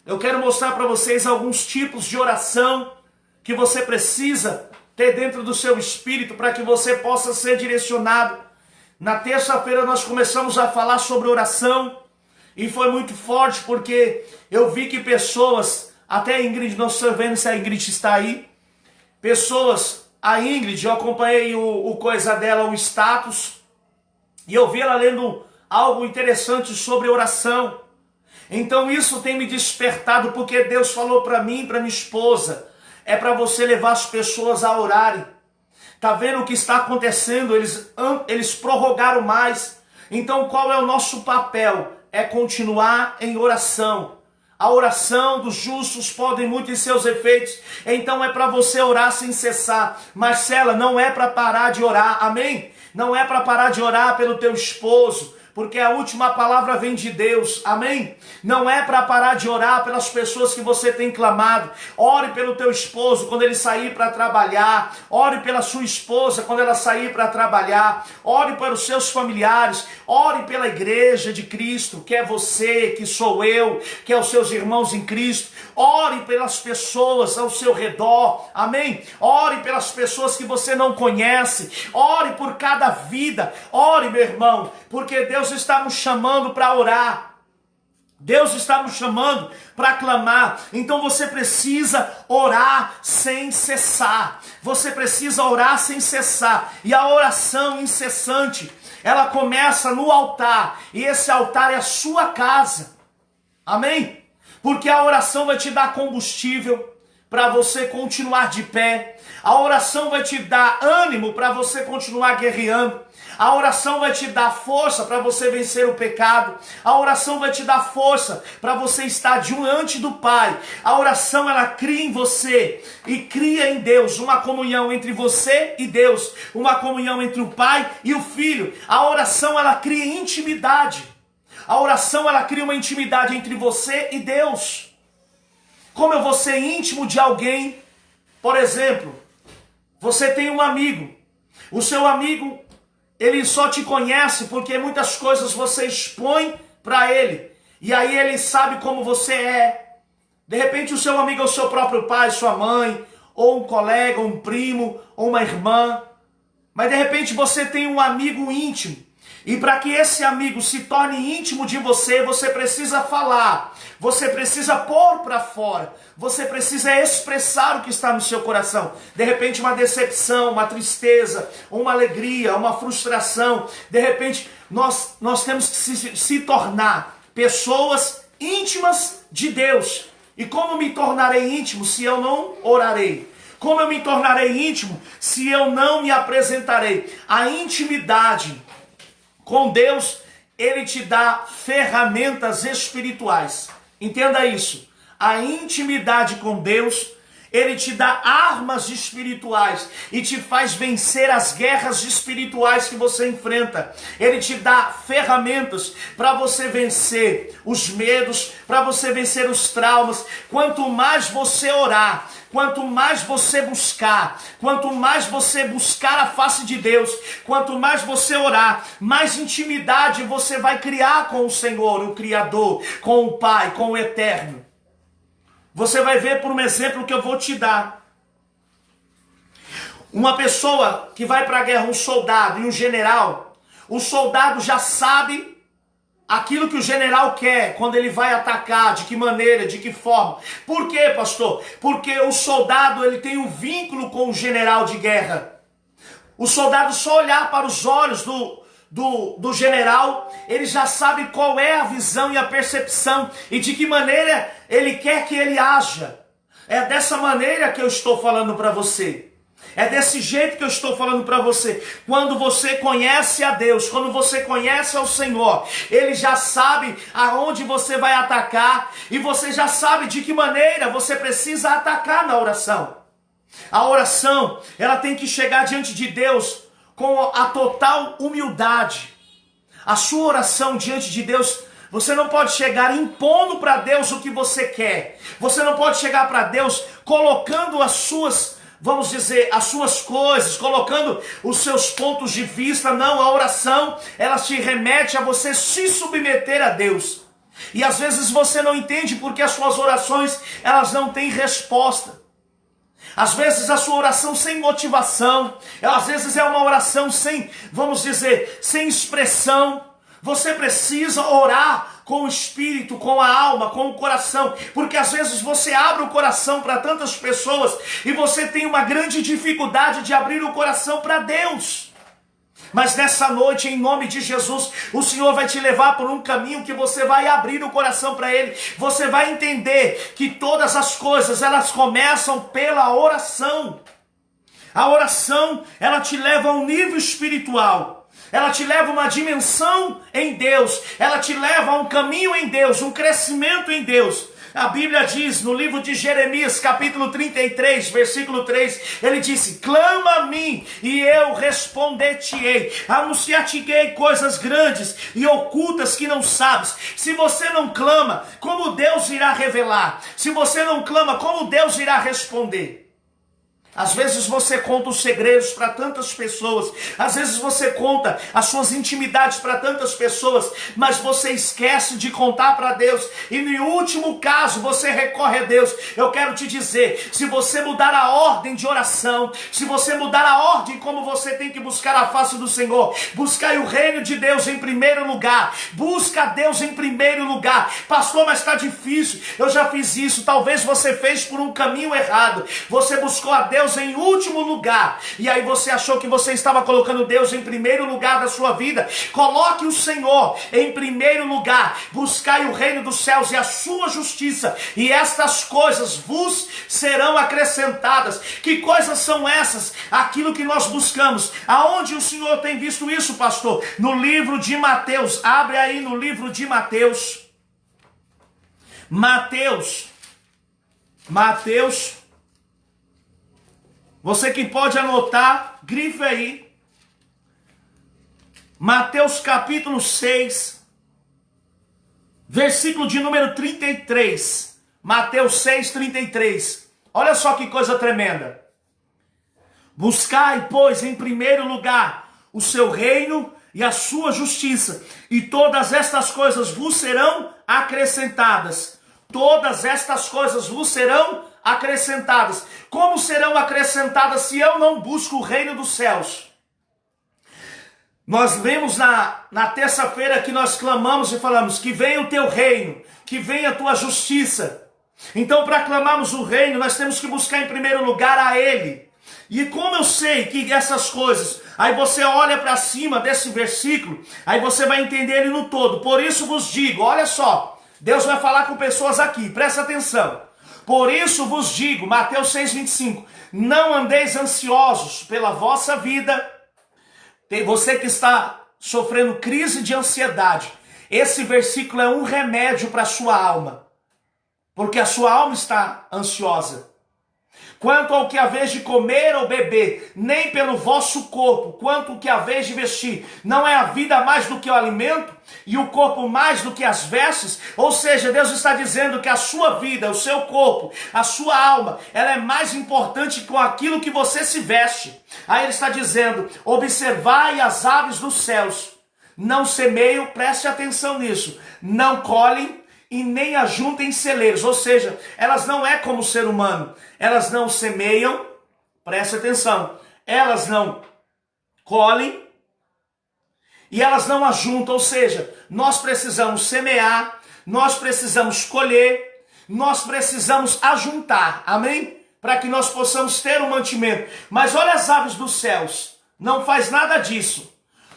Eu quero mostrar para vocês alguns tipos de oração que você precisa ter dentro do seu espírito para que você possa ser direcionado. Na terça-feira nós começamos a falar sobre oração e foi muito forte porque eu vi que pessoas, até a Ingrid, não estou vendo se a Ingrid está aí, a Ingrid, eu acompanhei o coisa dela, o status, e eu vi ela lendo algo interessante sobre oração. Então isso tem me despertado, porque Deus falou para mim e para minha esposa, é para você levar as pessoas a orarem. Tá vendo o que está acontecendo? Eles prorrogaram mais. Então qual é o nosso papel? É continuar em oração. A oração dos justos pode muito em seus efeitos. Então é para você orar sem cessar. Marcela, não é para parar de orar, amém? Não é para parar de orar pelo teu esposo, porque a última palavra vem de Deus, amém? Não é para parar de orar pelas pessoas que você tem clamado. Ore pelo teu esposo quando ele sair para trabalhar. Ore pela sua esposa quando ela sair para trabalhar. Ore para os seus familiares. Ore pela igreja de Cristo, que é você, que sou eu, que é os seus irmãos em Cristo. Ore pelas pessoas ao seu redor, amém? Ore pelas pessoas que você não conhece. Ore por cada vida. Ore, meu irmão, porque Deus está nos chamando para orar. Deus está nos chamando para clamar. Então você precisa orar sem cessar. Você precisa orar sem cessar. E a oração incessante, ela começa no altar. E esse altar é a sua casa. Amém? Porque a oração vai te dar combustível para você continuar de pé. A oração vai te dar ânimo para você continuar guerreando. A oração vai te dar força para você vencer o pecado. A oração vai te dar força para você estar diante do Pai. A oração, ela cria em você e cria em Deus uma comunhão entre você e Deus. Uma comunhão entre o Pai e o Filho. A oração, ela cria intimidade. A oração, ela cria uma intimidade entre você e Deus. Como eu vou ser íntimo de alguém? Por exemplo, você tem um amigo. O seu amigo, ele só te conhece porque muitas coisas você expõe para ele. E aí ele sabe como você é. De repente o seu amigo é o seu próprio pai, sua mãe, ou um colega, ou um primo, ou uma irmã. Mas de repente você tem um amigo íntimo. E para que esse amigo se torne íntimo de você, você precisa falar. Você precisa pôr para fora. Você precisa expressar o que está no seu coração. De repente uma decepção, uma tristeza, uma alegria, uma frustração. De repente nós temos que se tornar pessoas íntimas de Deus. E como me tornarei íntimo se eu não orarei? Como eu me tornarei íntimo se eu não me apresentarei? A intimidade com Deus, Ele te dá ferramentas espirituais. Entenda isso. A intimidade com Deus, Ele te dá armas espirituais e te faz vencer as guerras espirituais que você enfrenta. Ele te dá ferramentas para você vencer os medos, para você vencer os traumas. Quanto mais você orar, quanto mais você buscar a face de Deus, quanto mais você orar, mais intimidade você vai criar com o Senhor, o Criador, com o Pai, com o Eterno. Você vai ver por um exemplo que eu vou te dar. Uma pessoa que vai para a guerra, um soldado e um general, o soldado já sabe aquilo que o general quer, quando ele vai atacar, de que maneira, de que forma. Por quê, pastor? Porque o soldado, ele tem um vínculo com o general de guerra. O soldado só olhar para os olhos do general, ele já sabe qual é a visão e a percepção e de que maneira ele quer que ele haja. É dessa maneira que eu estou falando para você. É desse jeito que eu estou falando para você. Quando você conhece a Deus, quando você conhece ao Senhor, Ele já sabe aonde você vai atacar e você já sabe de que maneira você precisa atacar na oração. A oração, ela tem que chegar diante de Deus com a total humildade. A sua oração diante de Deus, você não pode chegar impondo para Deus o que você quer. Você não pode chegar para Deus colocando as suas, vamos dizer, as suas coisas, colocando os seus pontos de vista. Não, a oração, ela te remete a você se submeter a Deus. E às vezes você não entende porque as suas orações, elas não têm resposta. Às vezes a sua oração sem motivação, às vezes é uma oração sem, vamos dizer, sem expressão. Você precisa orar com o espírito, com a alma, com o coração, porque às vezes você abre o coração para tantas pessoas e você tem uma grande dificuldade de abrir o coração para Deus. Mas nessa noite, em nome de Jesus, o Senhor vai te levar por um caminho que você vai abrir o coração para Ele. Você vai entender que todas as coisas, elas começam pela oração. A oração, ela te leva a um nível espiritual. Ela te leva a uma dimensão em Deus. Ela te leva a um caminho em Deus, um crescimento em Deus. A Bíblia diz no livro de Jeremias, capítulo 33, versículo 3, ele disse: clama a mim e eu responder-te-ei, anunciar-te-ei coisas grandes e ocultas que não sabes. Se você não clama, como Deus irá revelar? Se você não clama, como Deus irá responder? Às vezes você conta os segredos para tantas pessoas, às vezes você conta as suas intimidades para tantas pessoas, mas você esquece de contar para Deus, e no último caso você recorre a Deus. Eu quero te dizer, se você mudar a ordem de oração, se você mudar a ordem como você tem que buscar a face do Senhor, buscar o reino de Deus em primeiro lugar, busca Deus em primeiro lugar. Pastor, mas está difícil, eu já fiz isso. Talvez você fez por um caminho errado, você buscou a Deus em último lugar, e aí você achou que você estava colocando Deus em primeiro lugar da sua vida. Coloque o Senhor em primeiro lugar, buscai o reino dos céus e a sua justiça, e estas coisas vos serão acrescentadas. Que coisas são essas? Aquilo que nós buscamos. Aonde o Senhor tem visto isso, pastor? No livro de Mateus. Abre aí no livro de Mateus. Mateus. Você que pode anotar, grife aí. Mateus capítulo 6, versículo de número 33. Mateus 6, 33. Olha só que coisa tremenda. Buscai, pois, em primeiro lugar o seu reino e a sua justiça, e todas estas coisas vos serão acrescentadas. Todas estas coisas vos serão acrescentadas. Como serão acrescentadas se eu não busco o reino dos céus? Nós vemos na terça-feira que nós clamamos e falamos que venha o teu reino, que venha a tua justiça. Então, para clamarmos o reino, nós temos que buscar em primeiro lugar a Ele. E como eu sei que essas coisas, aí você olha para cima desse versículo, aí você vai entender ele no todo. Por isso vos digo, olha só, Deus vai falar com pessoas aqui, presta atenção. Por isso vos digo, Mateus 6,25, não andeis ansiosos pela vossa vida. Tem você que está sofrendo crise de ansiedade, esse versículo é um remédio para a sua alma, porque a sua alma está ansiosa. Quanto ao que haveis de comer ou beber, nem pelo vosso corpo, quanto ao que haveis de vestir, não é a vida mais do que o alimento, e o corpo mais do que as vestes? Ou seja, Deus está dizendo que a sua vida, o seu corpo, a sua alma, ela é mais importante que aquilo que você se veste. Aí ele está dizendo, observai as aves dos céus, não semeiam, preste atenção nisso, não colhem, e nem ajuntem celeiros, ou seja, elas não é como o ser humano, elas não semeiam, preste atenção, elas não colhem e elas não ajuntam, ou seja, nós precisamos semear, nós precisamos colher, nós precisamos ajuntar, amém? Para que nós possamos ter um mantimento. Mas olha as aves dos céus, não faz nada disso.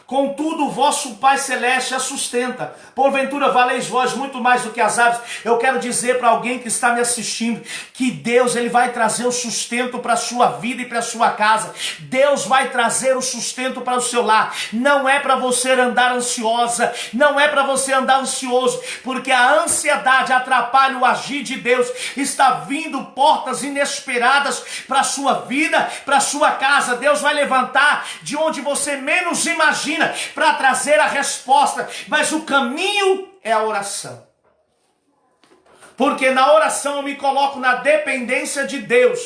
Contudo, o vosso Pai Celeste a sustenta. Porventura valeis vós muito mais do que as aves. Eu quero dizer para alguém que está me assistindo que Deus, Ele vai trazer o sustento para a sua vida e para a sua casa. Deus vai trazer o sustento para o seu lar. Não é para você andar ansiosa, não é para você andar ansioso, porque a ansiedade atrapalha o agir de Deus. Está vindo portas inesperadas para a sua vida, para a sua casa. Deus vai levantar de onde você menos imagina para trazer a resposta, mas o caminho é a oração. Porque na oração eu me coloco na dependência de Deus.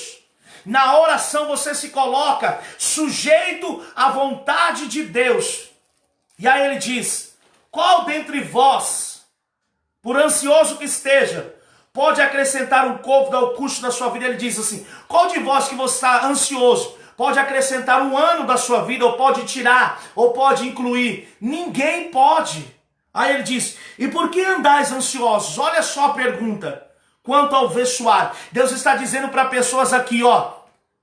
Na oração você se coloca sujeito à vontade de Deus. E aí ele diz, qual dentre vós por ansioso que esteja, pode acrescentar um côvado ao custo da sua vida. Ele diz assim: qual de vós que você está ansioso pode acrescentar um ano da sua vida, ou pode tirar, ou pode incluir? Ninguém pode. Aí ele diz: e por que andais ansiosos? Olha só a pergunta. Quanto ao vestuário, Deus está dizendo para pessoas aqui,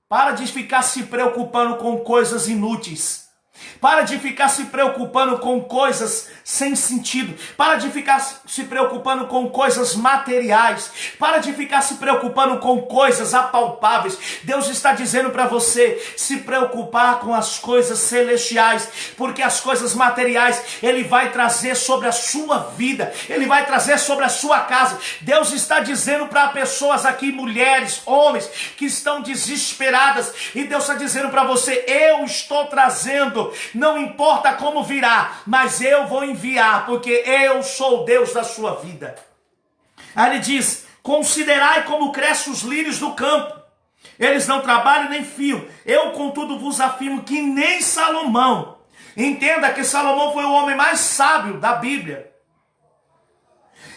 para de ficar se preocupando com coisas inúteis. Para de ficar se preocupando com coisas sem sentido. Para de ficar se preocupando com coisas materiais. Para de ficar se preocupando com coisas apalpáveis. Deus está dizendo para você se preocupar com as coisas celestiais, porque as coisas materiais Ele vai trazer sobre a sua vida, Ele vai trazer sobre a sua casa. Deus está dizendo para pessoas aqui, mulheres, homens, que estão desesperadas, e Deus está dizendo para você: eu estou trazendo. Não importa como virá, mas eu vou enviar, porque eu sou o Deus da sua vida. Aí ele diz: considerai como crescem os lírios do campo. Eles não trabalham nem fiam. Eu, contudo, vos afirmo que nem Salomão. Entenda que Salomão foi o homem mais sábio da Bíblia.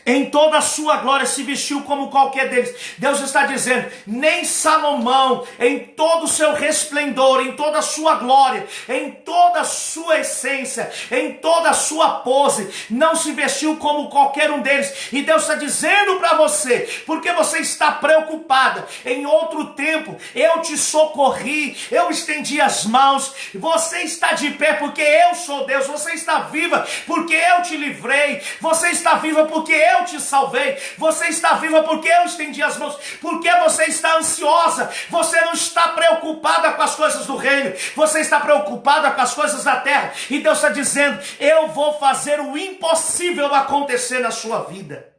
Em toda a sua glória se vestiu como qualquer deles. Deus está dizendo: nem Salomão, em todo o seu resplendor, em toda a sua glória, em toda a sua essência, em toda a sua pose, não se vestiu como qualquer um deles. E Deus está dizendo para você: porque você está preocupada. Em outro tempo eu te socorri, eu estendi as mãos. Você está de pé porque eu sou Deus. Você está viva porque eu te livrei. Você está viva porque eu te salvei. Você está viva porque eu estendi as mãos. Porque você está ansiosa. Você não está preocupada com as coisas do reino. Você está preocupada com as coisas da terra. E Deus está dizendo: eu vou fazer o impossível acontecer na sua vida.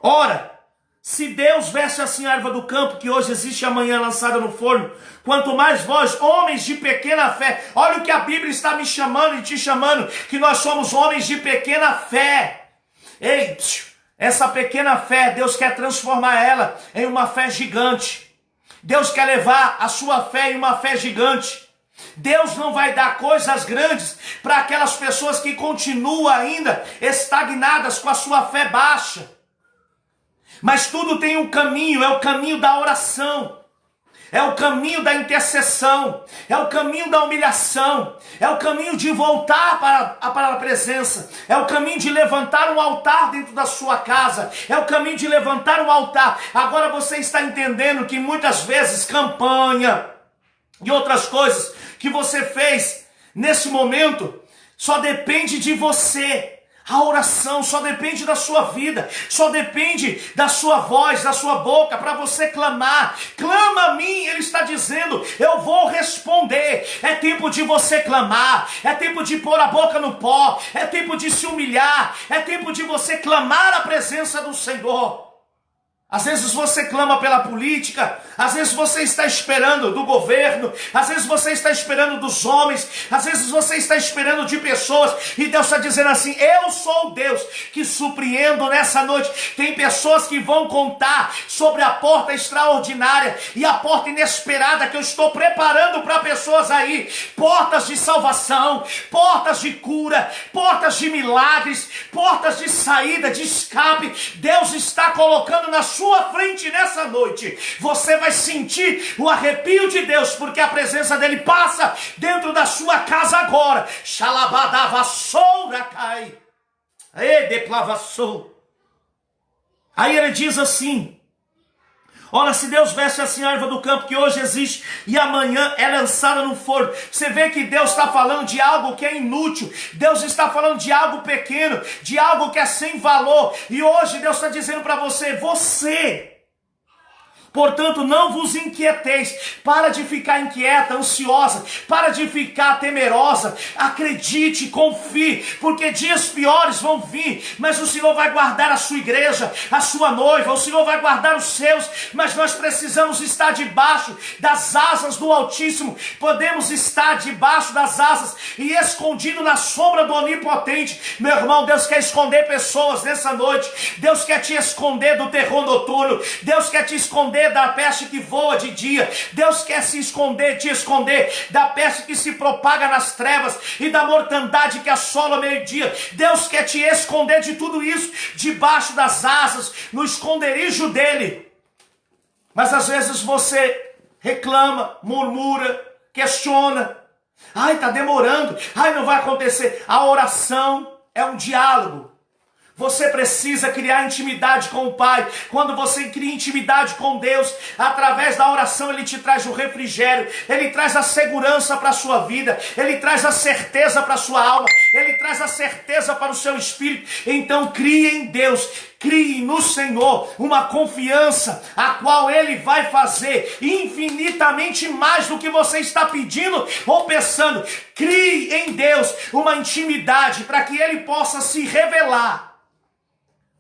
Ora, se Deus veste assim a erva do campo, que hoje existe e amanhã lançada no forno, quanto mais vós, homens de pequena fé. Olha o que a Bíblia está me chamando e te chamando, que nós somos homens de pequena fé. Ei, essa pequena fé, Deus quer transformar ela em uma fé gigante. Deus quer levar a sua fé em uma fé gigante. Deus não vai dar coisas grandes para aquelas pessoas que continuam ainda estagnadas com a sua fé baixa. Mas tudo tem um caminho, é o caminho da oração. É o caminho da intercessão, é o caminho da humilhação, é o caminho de voltar para a presença, é o caminho de levantar um altar dentro da sua casa, é o caminho de levantar um altar. Agora você está entendendo que muitas vezes campanha e outras coisas que você fez nesse momento só depende de você. A oração só depende da sua vida, só depende da sua voz, da sua boca, para você clamar. Clama a mim, Ele está dizendo: eu vou responder. É tempo de você clamar, é tempo de pôr a boca no pó, é tempo de se humilhar, é tempo de você clamar a presença do Senhor. Às vezes você clama pela política, às vezes você está esperando do governo, às vezes você está esperando dos homens, às vezes você está esperando de pessoas, e Deus está dizendo assim: eu sou o Deus que surpreendo nessa noite. Tem pessoas que vão contar sobre a porta extraordinária e a porta inesperada que eu estou preparando para pessoas aí. Portas de salvação, portas de cura, portas de milagres, portas de saída, de escape. Deus está colocando na sua frente nessa noite. Você vai sentir o arrepio de Deus, porque a presença dele passa dentro da sua casa agora. Xalabadavassoura cai. Aí ele diz assim: olha, se Deus veste assim a erva do campo, que hoje existe e amanhã é lançada no forno. Você vê que Deus está falando de algo que é inútil. Deus está falando de algo pequeno, de algo que é sem valor. E hoje Deus está dizendo para você, portanto, não vos inquieteis. Para de ficar inquieta, ansiosa. Para de ficar temerosa. Acredite, confie, porque dias piores vão vir, mas o Senhor vai guardar a sua igreja, a sua noiva. O Senhor vai guardar os seus, mas nós precisamos estar debaixo das asas do Altíssimo. Podemos estar debaixo das asas e escondido na sombra do Onipotente. Meu irmão, Deus quer esconder pessoas nessa noite. Deus quer te esconder do terror noturno. Deus quer te esconder esconder da peste que voa de dia. Deus quer te esconder da peste que se propaga nas trevas e da mortandade que assola o meio-dia. Deus quer te esconder de tudo isso, debaixo das asas, no esconderijo dele. Mas às vezes você reclama, murmura, questiona. Ai, está demorando. Ai, não vai acontecer. A oração é um diálogo. Você precisa criar intimidade com o Pai. Quando você cria intimidade com Deus, através da oração Ele te traz o refrigério, Ele traz a segurança para a sua vida, Ele traz a certeza para a sua alma, Ele traz a certeza para o seu espírito. Então crie em Deus, crie no Senhor uma confiança, a qual Ele vai fazer infinitamente mais do que você está pedindo ou pensando. Crie em Deus uma intimidade para que Ele possa se revelar.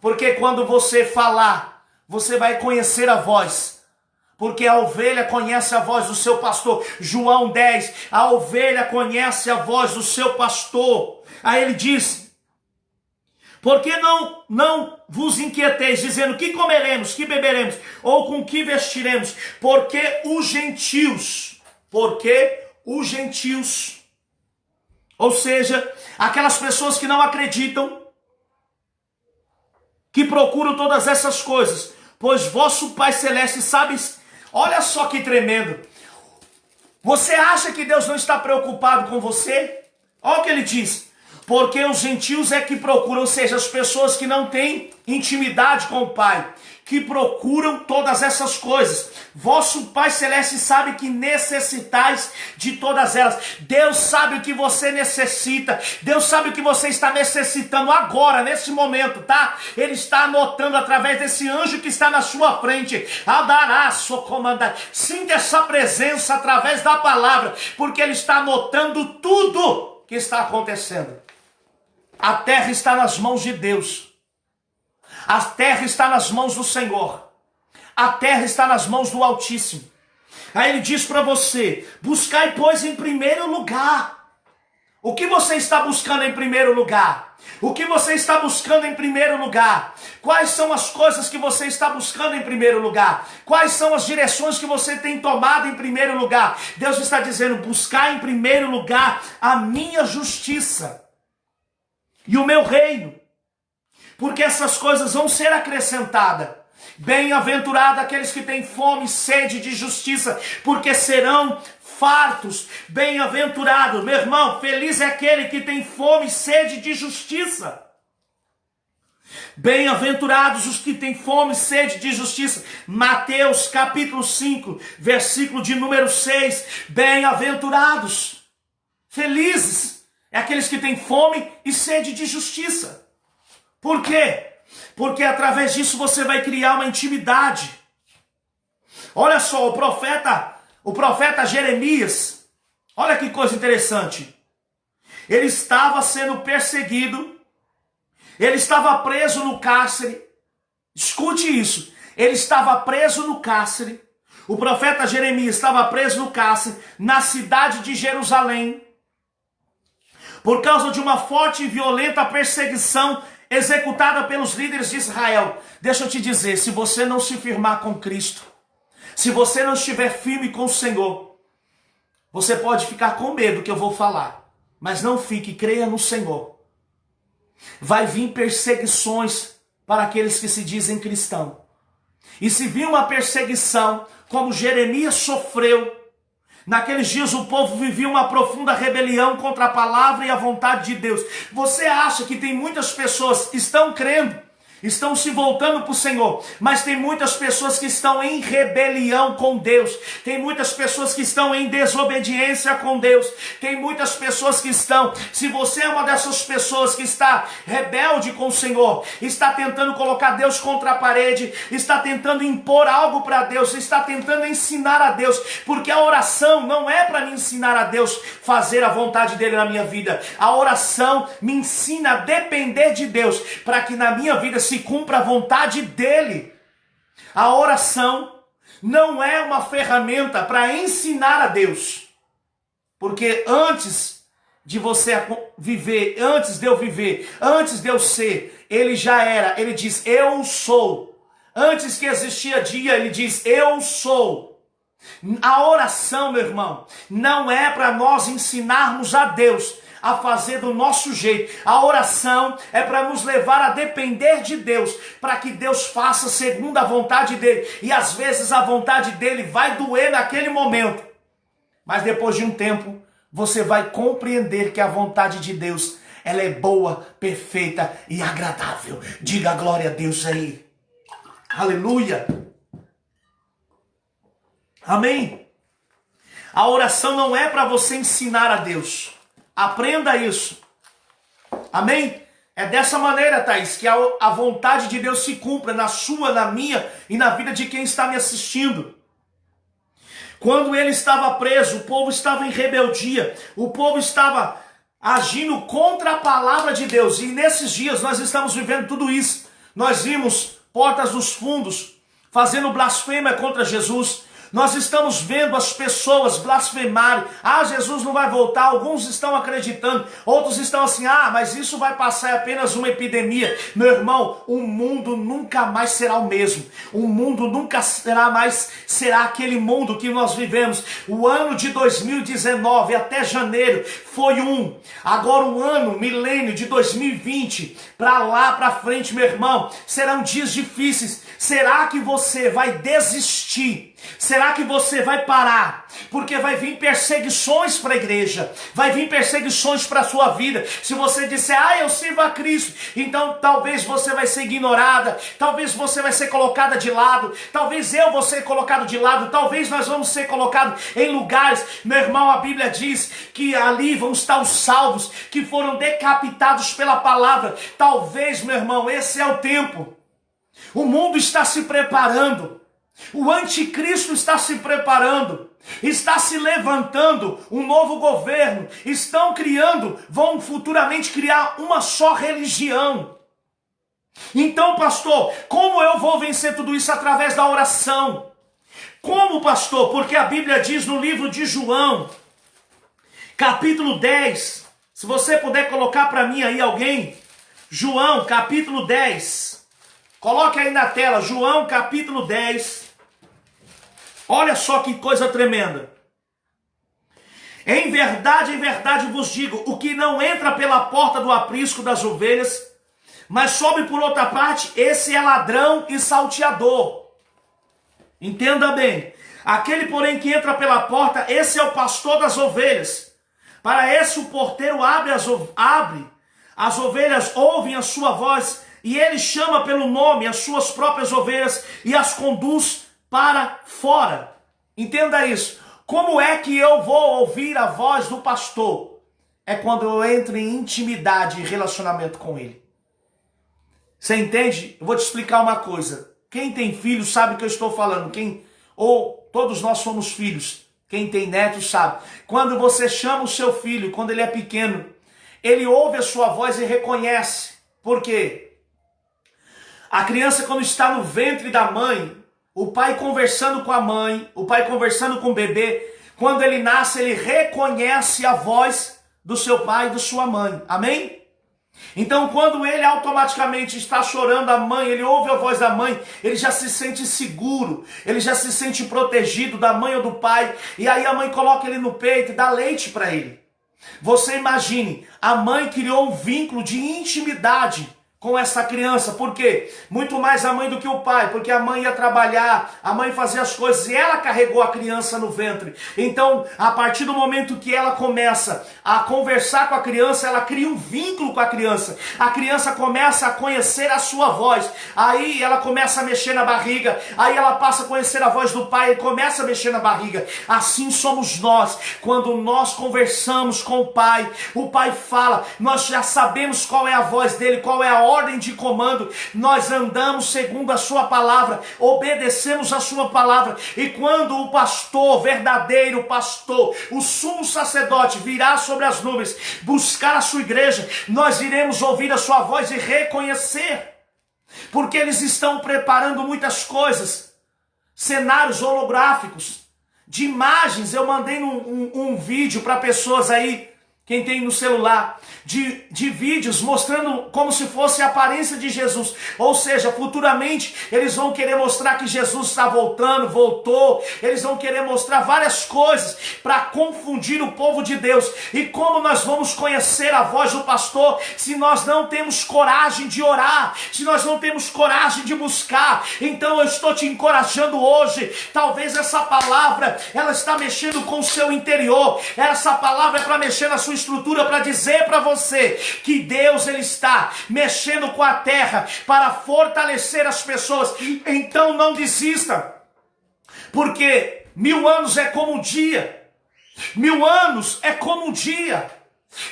Porque quando você falar, você vai conhecer a voz. Porque a ovelha conhece a voz do seu pastor. João 10, a ovelha conhece a voz do seu pastor. Aí ele diz: por que não vos inquieteis, dizendo que comeremos, que beberemos, ou com que vestiremos? Porque os gentios, ou seja, aquelas pessoas que não acreditam, que procuram todas essas coisas, pois vosso Pai Celeste sabe. Olha só que tremendo. Você acha que Deus não está preocupado com você? Olha o que ele diz. Porque os gentios é que procuram, ou seja, as pessoas que não têm intimidade com o Pai, que procuram todas essas coisas. Vosso Pai Celeste sabe que necessitais de todas elas. Deus sabe o que você necessita. Deus sabe o que você está necessitando agora, nesse momento, tá? Ele está anotando através desse anjo que está na sua frente. Sinta essa presença através da palavra, porque ele está anotando tudo que está acontecendo. A terra está nas mãos de Deus. A terra está nas mãos do Senhor. A terra está nas mãos do Altíssimo. Aí ele diz para você: buscai, pois, em primeiro lugar. O que você está buscando em primeiro lugar? O que você está buscando em primeiro lugar? Quais são as coisas que você está buscando em primeiro lugar? Quais são as direções que você tem tomado em primeiro lugar? Deus está dizendo: buscar em primeiro lugar a minha justiça e o meu reino, porque essas coisas vão ser acrescentadas. Bem-aventurado aqueles que têm fome e sede de justiça, porque serão fartos. Bem-aventurado, meu irmão, feliz é aquele que tem fome e sede de justiça. Bem-aventurados os que têm fome e sede de justiça. Mateus capítulo 5, versículo de número 6. Bem-aventurados, felizes é aqueles que têm fome e sede de justiça. Por quê? Porque através disso você vai criar uma intimidade. Olha só, o profeta Jeremias, olha que coisa interessante. Ele estava sendo perseguido, ele estava preso no cárcere. Escute isso, ele estava preso no cárcere. O profeta Jeremias estava preso no cárcere, na cidade de Jerusalém, por causa de uma forte e violenta perseguição executada pelos líderes de Israel. Deixa eu te dizer, se você não se firmar com Cristo, se você não estiver firme com o Senhor, você pode ficar com medo que eu vou falar, mas não fique, creia no Senhor. Vai vir perseguições para aqueles que se dizem cristãos. E se vir uma perseguição, como Jeremias sofreu, naqueles dias o povo vivia uma profunda rebelião contra a palavra e a vontade de Deus. Você acha que tem muitas pessoas que estão crendo, estão se voltando para o Senhor, mas tem muitas pessoas que estão em rebelião com Deus, tem muitas pessoas que estão em desobediência com Deus, tem muitas pessoas que estão, se você é uma dessas pessoas que está rebelde com o Senhor, está tentando colocar Deus contra a parede, está tentando impor algo para Deus, está tentando ensinar a Deus, porque a oração não é para me ensinar a Deus fazer a vontade dele na minha vida, a oração me ensina a depender de Deus, para que na minha vida se cumpra a vontade dele. A oração não é uma ferramenta para ensinar a Deus, porque antes de você viver, antes de eu viver, antes de eu ser, ele já era. Ele diz: eu sou Antes que existia dia, ele diz, eu sou. A oração, meu irmão, não é para nós ensinarmos a Deus a fazer do nosso jeito. A oração é para nos levar a depender de Deus, para que Deus faça segundo a vontade dele. E às vezes a vontade dele vai doer naquele momento, mas depois de um tempo, você vai compreender que a vontade de Deus, ela é boa, perfeita e agradável. Diga glória a Deus aí. Aleluia. Amém. A oração não é para você ensinar a Deus. Aprenda isso. Amém? É dessa maneira, Thaís, que a vontade de Deus se cumpra na sua, na minha e na vida de quem está me assistindo. Quando ele estava preso, o povo estava em rebeldia, o povo estava agindo contra a palavra de Deus. E nesses dias nós estamos vivendo tudo isso. Nós vimos portas dos fundos fazendo blasfêmia contra Jesus. Nós estamos vendo as pessoas blasfemarem. Ah, Jesus não vai voltar. Alguns estão acreditando. Outros estão assim, mas isso vai passar, é apenas uma epidemia. Meu irmão, o mundo nunca mais será o mesmo. O mundo nunca será aquele mundo que nós vivemos. O ano de 2019 até janeiro foi um. Agora o ano, milênio de 2020, para lá, para frente, meu irmão, serão dias difíceis. Será que você vai desistir? Será que você vai parar? Porque vai vir perseguições para a igreja, vai vir perseguições para a sua vida. Se você disser, eu sirvo a Cristo, então talvez você vai ser ignorada, talvez você vai ser colocada de lado, talvez eu vou ser colocado de lado, talvez nós vamos ser colocados em lugares. Meu irmão, a Bíblia diz que ali vão estar os salvos, que foram decapitados pela palavra. Talvez, meu irmão, esse é o tempo. O mundo está se preparando. O anticristo está se preparando, está se levantando um novo governo, vão futuramente criar uma só religião. Então, pastor, como eu vou vencer tudo isso? Através da oração. Como, pastor? Porque a Bíblia diz no livro de João, capítulo 10, se você puder colocar para mim aí alguém, João, capítulo 10, coloque aí na tela, João, capítulo 10, olha só que coisa tremenda. Em verdade vos digo, o que não entra pela porta do aprisco das ovelhas, mas sobe por outra parte, esse é ladrão e salteador. Entenda bem. Aquele, porém, que entra pela porta, esse é o pastor das ovelhas. Para esse o porteiro abre, as ovelhas ouvem a sua voz, e ele chama pelo nome as suas próprias ovelhas e as conduz para fora. Entenda isso. Como é que eu vou ouvir a voz do pastor? É quando eu entro em intimidade e relacionamento com ele. Você entende? Eu vou te explicar uma coisa. Quem tem filho sabe o que eu estou falando. Todos nós somos filhos. Quem tem netos sabe. Quando você chama o seu filho, quando ele é pequeno, ele ouve a sua voz e reconhece. Por quê? A criança, quando está no ventre da mãe, o pai conversando com a mãe, o pai conversando com o bebê, quando ele nasce, ele reconhece a voz do seu pai e da sua mãe. Amém? Então, quando ele automaticamente está chorando a mãe, ele ouve a voz da mãe, ele já se sente seguro, ele já se sente protegido da mãe ou do pai, e aí a mãe coloca ele no peito e dá leite para ele. Você imagine, a mãe criou um vínculo de intimidade com essa criança. Por quê? Muito mais a mãe do que o pai, porque a mãe ia trabalhar, a mãe fazia as coisas e ela carregou a criança no ventre. Então, a partir do momento que ela começa a conversar com a criança, ela cria um vínculo com a criança começa a conhecer a sua voz, aí ela começa a mexer na barriga, aí ela passa a conhecer a voz do pai e começa a mexer na barriga. Assim somos nós, quando nós conversamos com o pai fala, nós já sabemos qual é a voz dele, qual é a ordem de comando, nós andamos segundo a sua palavra, obedecemos a sua palavra, e quando o pastor, verdadeiro pastor, o sumo sacerdote virá sobre as nuvens, buscar a sua igreja, nós iremos ouvir a sua voz e reconhecer, porque eles estão preparando muitas coisas, cenários holográficos, de imagens. Eu mandei um vídeo para pessoas aí, quem tem no celular, de vídeos mostrando como se fosse a aparência de Jesus. Ou seja, futuramente eles vão querer mostrar que Jesus está voltando, voltou. Eles vão querer mostrar várias coisas para confundir o povo de Deus. E como nós vamos conhecer a voz do pastor se nós não temos coragem de orar, se nós não temos coragem de buscar? Então eu estou te encorajando hoje. Talvez essa palavra, ela está mexendo com o seu interior. Essa palavra é para mexer na sua estrutura, para dizer para você que Deus, ele está mexendo com a terra para fortalecer as pessoas. Então não desista, porque 1000 anos é como um dia. 1000 anos é como um dia.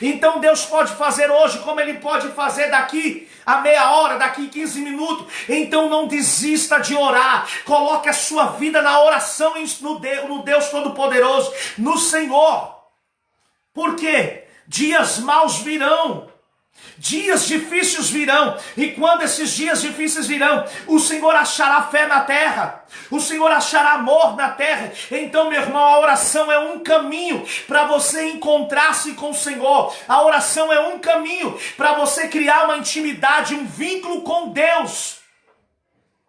Então Deus pode fazer hoje como ele pode fazer daqui a meia hora, daqui 15 minutos. Então não desista de orar. Coloque a sua vida na oração no Deus Todo-Poderoso, no Senhor. Por quê? Dias maus virão, dias difíceis virão, e quando esses dias difíceis virão, o Senhor achará fé na terra, o Senhor achará amor na terra. Então, meu irmão, a oração é um caminho para você encontrar-se com o Senhor. A oração é um caminho para você criar uma intimidade, um vínculo com Deus.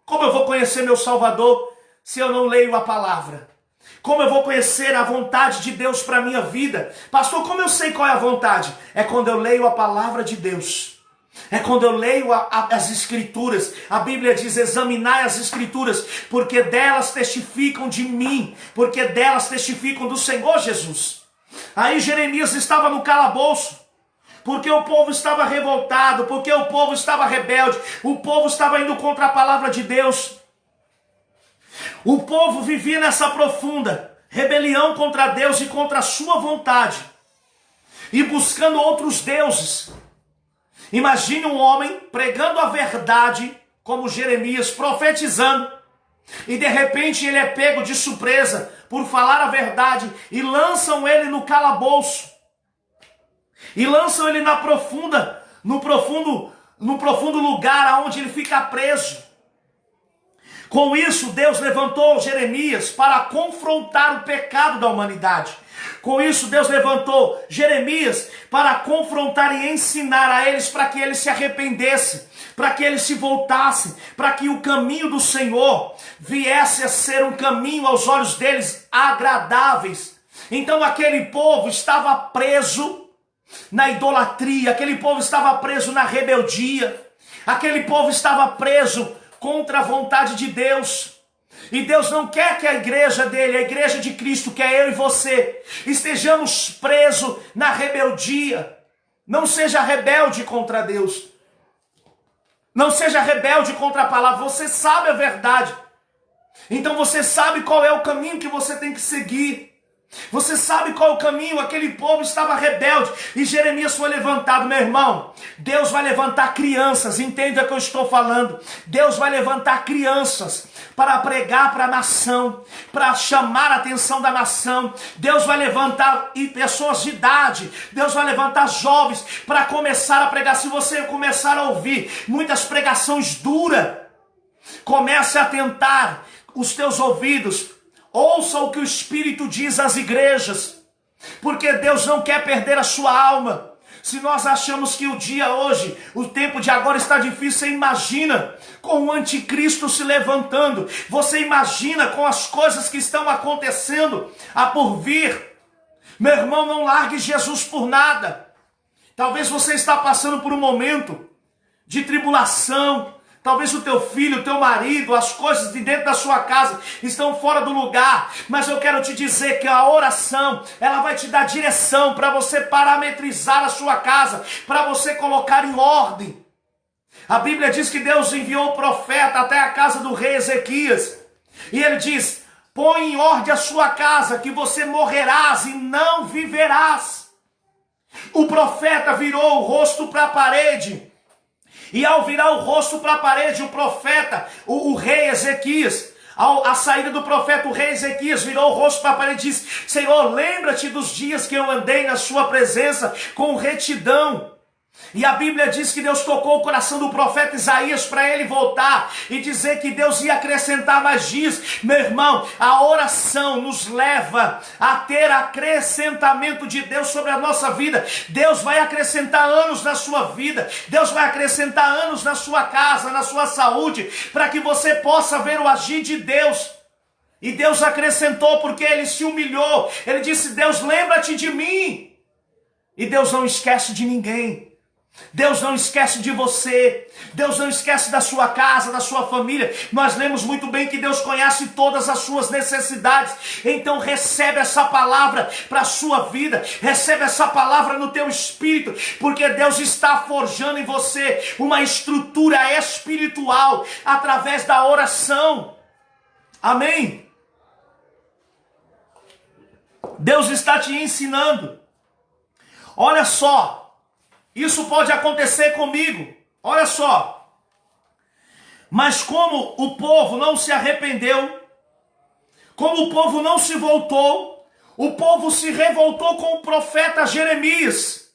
Como eu vou conhecer meu Salvador se eu não leio a palavra? Como eu vou conhecer a vontade de Deus para a minha vida? Pastor, como eu sei qual é a vontade? É quando eu leio a palavra de Deus. É quando eu leio as Escrituras. A Bíblia diz: examinai as Escrituras, porque delas testificam de mim, porque delas testificam do Senhor Jesus. Aí Jeremias estava no calabouço, porque o povo estava revoltado, porque o povo estava rebelde, o povo estava indo contra a palavra de Deus. O povo vivia nessa profunda rebelião contra Deus e contra a sua vontade, e buscando outros deuses. Imagine um homem pregando a verdade, como Jeremias, profetizando, e de repente ele é pego de surpresa por falar a verdade, e lançam ele no calabouço, e lançam ele no profundo lugar onde ele fica preso. Com isso, Deus levantou Jeremias para confrontar o pecado da humanidade. Com isso, Deus levantou Jeremias para confrontar e ensinar a eles, para que eles se arrependessem, para que eles se voltassem, para que o caminho do Senhor viesse a ser um caminho aos olhos deles agradáveis. Então aquele povo estava preso na idolatria, aquele povo estava preso na rebeldia, aquele povo estava preso contra a vontade de Deus. E Deus não quer que a igreja dele, a igreja de Cristo, que é eu e você, estejamos presos na rebeldia. Não seja rebelde contra Deus. Não seja rebelde contra a palavra. Você sabe a verdade. Então você sabe qual é o caminho que você tem que seguir. Você sabe qual é o caminho. Aquele povo estava rebelde e Jeremias foi levantado. Meu irmão, Deus vai levantar crianças, entenda o que eu estou falando. Deus vai levantar crianças para pregar para a nação, para chamar a atenção da nação. Deus vai levantar pessoas de idade, Deus vai levantar jovens para começar a pregar. Se você começar a ouvir muitas pregações duras, comece a atentar os teus ouvidos. Ouça o que o Espírito diz às igrejas, porque Deus não quer perder a sua alma. Se nós achamos que o dia hoje, o tempo de agora está difícil, você imagina com o anticristo se levantando, você imagina com as coisas que estão acontecendo a por vir. Meu irmão, não largue Jesus por nada. Talvez você está passando por um momento de tribulação. Talvez o teu filho, o teu marido, as coisas de dentro da sua casa estão fora do lugar. Mas eu quero te dizer que a oração, ela vai te dar direção para você parametrizar a sua casa, para você colocar em ordem. A Bíblia diz que Deus enviou o profeta até a casa do rei Ezequias. E ele diz: põe em ordem a sua casa, que você morrerás e não viverás. O profeta virou o rosto para a parede. E ao virar o rosto para a parede, o profeta, o rei Ezequias, à saída do profeta, o rei Ezequias virou o rosto para a parede e disse: Senhor, lembra-te dos dias que eu andei na sua presença com retidão. E a Bíblia diz que Deus tocou o coração do profeta Isaías para ele voltar e dizer que Deus ia acrescentar mais dias. Meu irmão, a oração nos leva a ter acrescentamento de Deus sobre a nossa vida. Deus vai acrescentar anos na sua vida. Deus vai acrescentar anos na sua casa, na sua saúde, para que você possa ver o agir de Deus. E Deus acrescentou porque ele se humilhou. Ele disse: Deus, lembra-te de mim. E Deus não esquece de ninguém. Deus não esquece de você. Deus não esquece da sua casa, da sua família. Nós lemos muito bem que Deus conhece todas as suas necessidades. Então recebe essa palavra para a sua vida. Recebe essa palavra no teu espírito, porque Deus está forjando em você uma estrutura espiritual através da oração. Amém? Deus está te ensinando. Olha só. Isso pode acontecer comigo, olha só. Mas como o povo não se arrependeu, como o povo não se voltou, o povo se revoltou com o profeta Jeremias.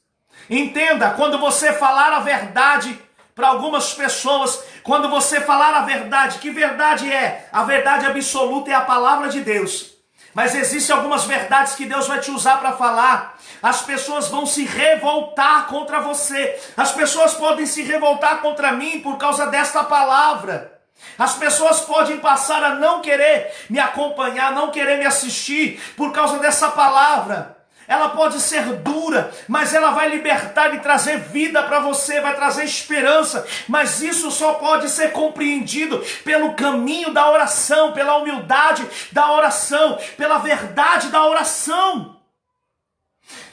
Entenda, quando você falar a verdade para algumas pessoas, quando você falar a verdade, que verdade é? A verdade absoluta é a palavra de Deus. Mas existem algumas verdades que Deus vai te usar para falar. As pessoas vão se revoltar contra você. As pessoas podem se revoltar contra mim por causa desta palavra. As pessoas podem passar a não querer me acompanhar, não querer me assistir por causa dessa palavra. Ela pode ser dura, mas ela vai libertar e trazer vida para você, vai trazer esperança. Mas isso só pode ser compreendido pelo caminho da oração, pela humildade da oração, pela verdade da oração.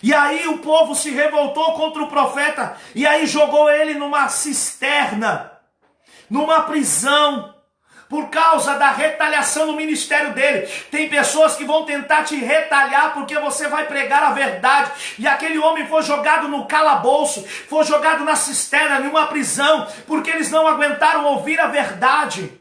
E aí o povo se revoltou contra o profeta, e aí jogou ele numa cisterna, numa prisão, por causa da retaliação no ministério dele. Tem pessoas que vão tentar te retalhar porque você vai pregar a verdade. E aquele homem foi jogado no calabouço, foi jogado na cisterna, numa prisão, porque eles não aguentaram ouvir a verdade.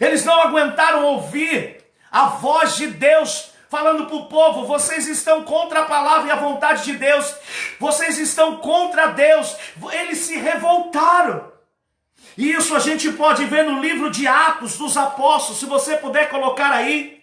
Eles não aguentaram ouvir a voz de Deus falando para o povo: vocês estão contra a palavra e a vontade de Deus. Vocês estão contra Deus. Eles se revoltaram. E isso a gente pode ver no livro de Atos dos Apóstolos. Se você puder colocar aí,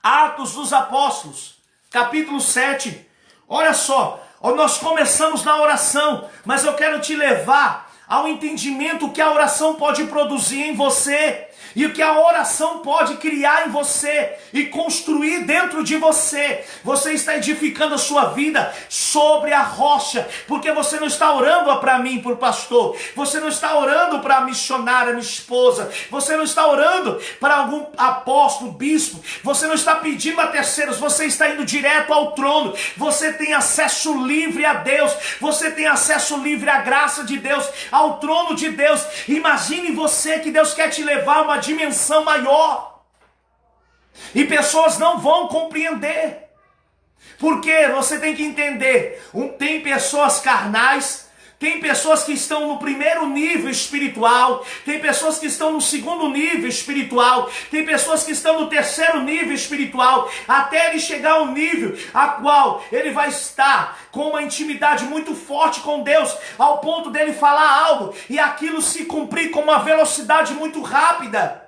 Atos dos Apóstolos, capítulo 7. Olha só, nós começamos na oração, mas eu quero te levar ao entendimento que a oração pode produzir em você, e o que a oração pode criar em você e construir dentro de você. Você está edificando a sua vida sobre a rocha, porque você não está orando para mim, por pastor, você não está orando para a missionária, minha esposa, você não está orando para algum apóstolo, bispo, você não está pedindo a terceiros, você está indo direto ao trono. Você tem acesso livre a Deus, você tem acesso livre à graça de Deus, ao trono de Deus. Imagine você que Deus quer te levar a uma dimensão maior, e pessoas não vão compreender, porque você tem que entender, tem pessoas carnais, tem pessoas que estão no primeiro nível espiritual, tem pessoas que estão no segundo nível espiritual, tem pessoas que estão no terceiro nível espiritual, até ele chegar ao nível a qual ele vai estar com uma intimidade muito forte com Deus, ao ponto dele falar algo e aquilo se cumprir com uma velocidade muito rápida.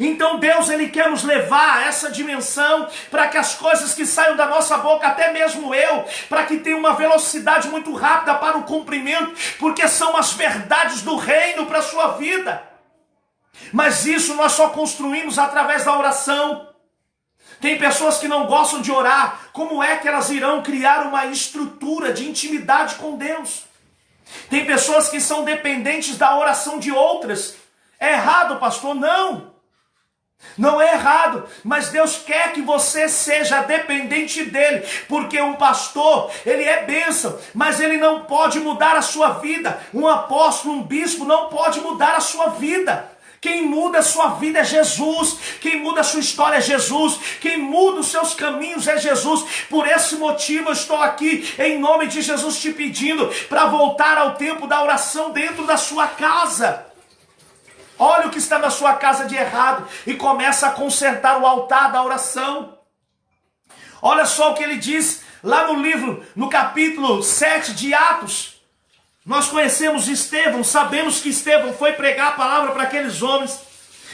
Então Deus, ele quer nos levar a essa dimensão, para que as coisas que saiam da nossa boca, até mesmo eu, para que tenha uma velocidade muito rápida para o cumprimento, porque são as verdades do reino para a sua vida. Mas isso nós só construímos através da oração. Tem pessoas que não gostam de orar. Como é que elas irão criar uma estrutura de intimidade com Deus? Tem pessoas que são dependentes da oração de outras. É errado, pastor? Não. Não é errado, mas Deus quer que você seja dependente dele, porque um pastor, ele é bênção, mas ele não pode mudar a sua vida. Um apóstolo, um bispo não pode mudar a sua vida. Quem muda a sua vida é Jesus, quem muda a sua história é Jesus, quem muda os seus caminhos é Jesus. Por esse motivo eu estou aqui em nome de Jesus te pedindo para voltar ao tempo da oração dentro da sua casa. Olha o que está na sua casa de errado e começa a consertar o altar da oração. Olha só o que ele diz lá no livro, no capítulo 7 de Atos. Nós conhecemos Estevão, sabemos que Estevão foi pregar a palavra para aqueles homens.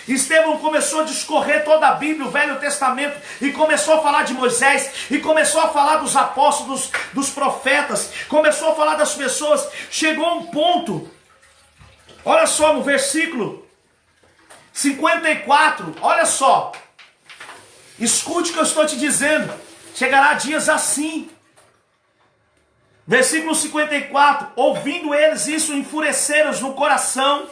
Estevão começou a discorrer toda a Bíblia, o Velho Testamento, e começou a falar de Moisés, e começou a falar dos apóstolos, dos profetas, começou a falar das pessoas. Chegou a um ponto, olha só no versículo 54, olha só, escute o que eu estou te dizendo, chegará dias assim. Versículo 54, ouvindo eles isso, enfureceram no coração,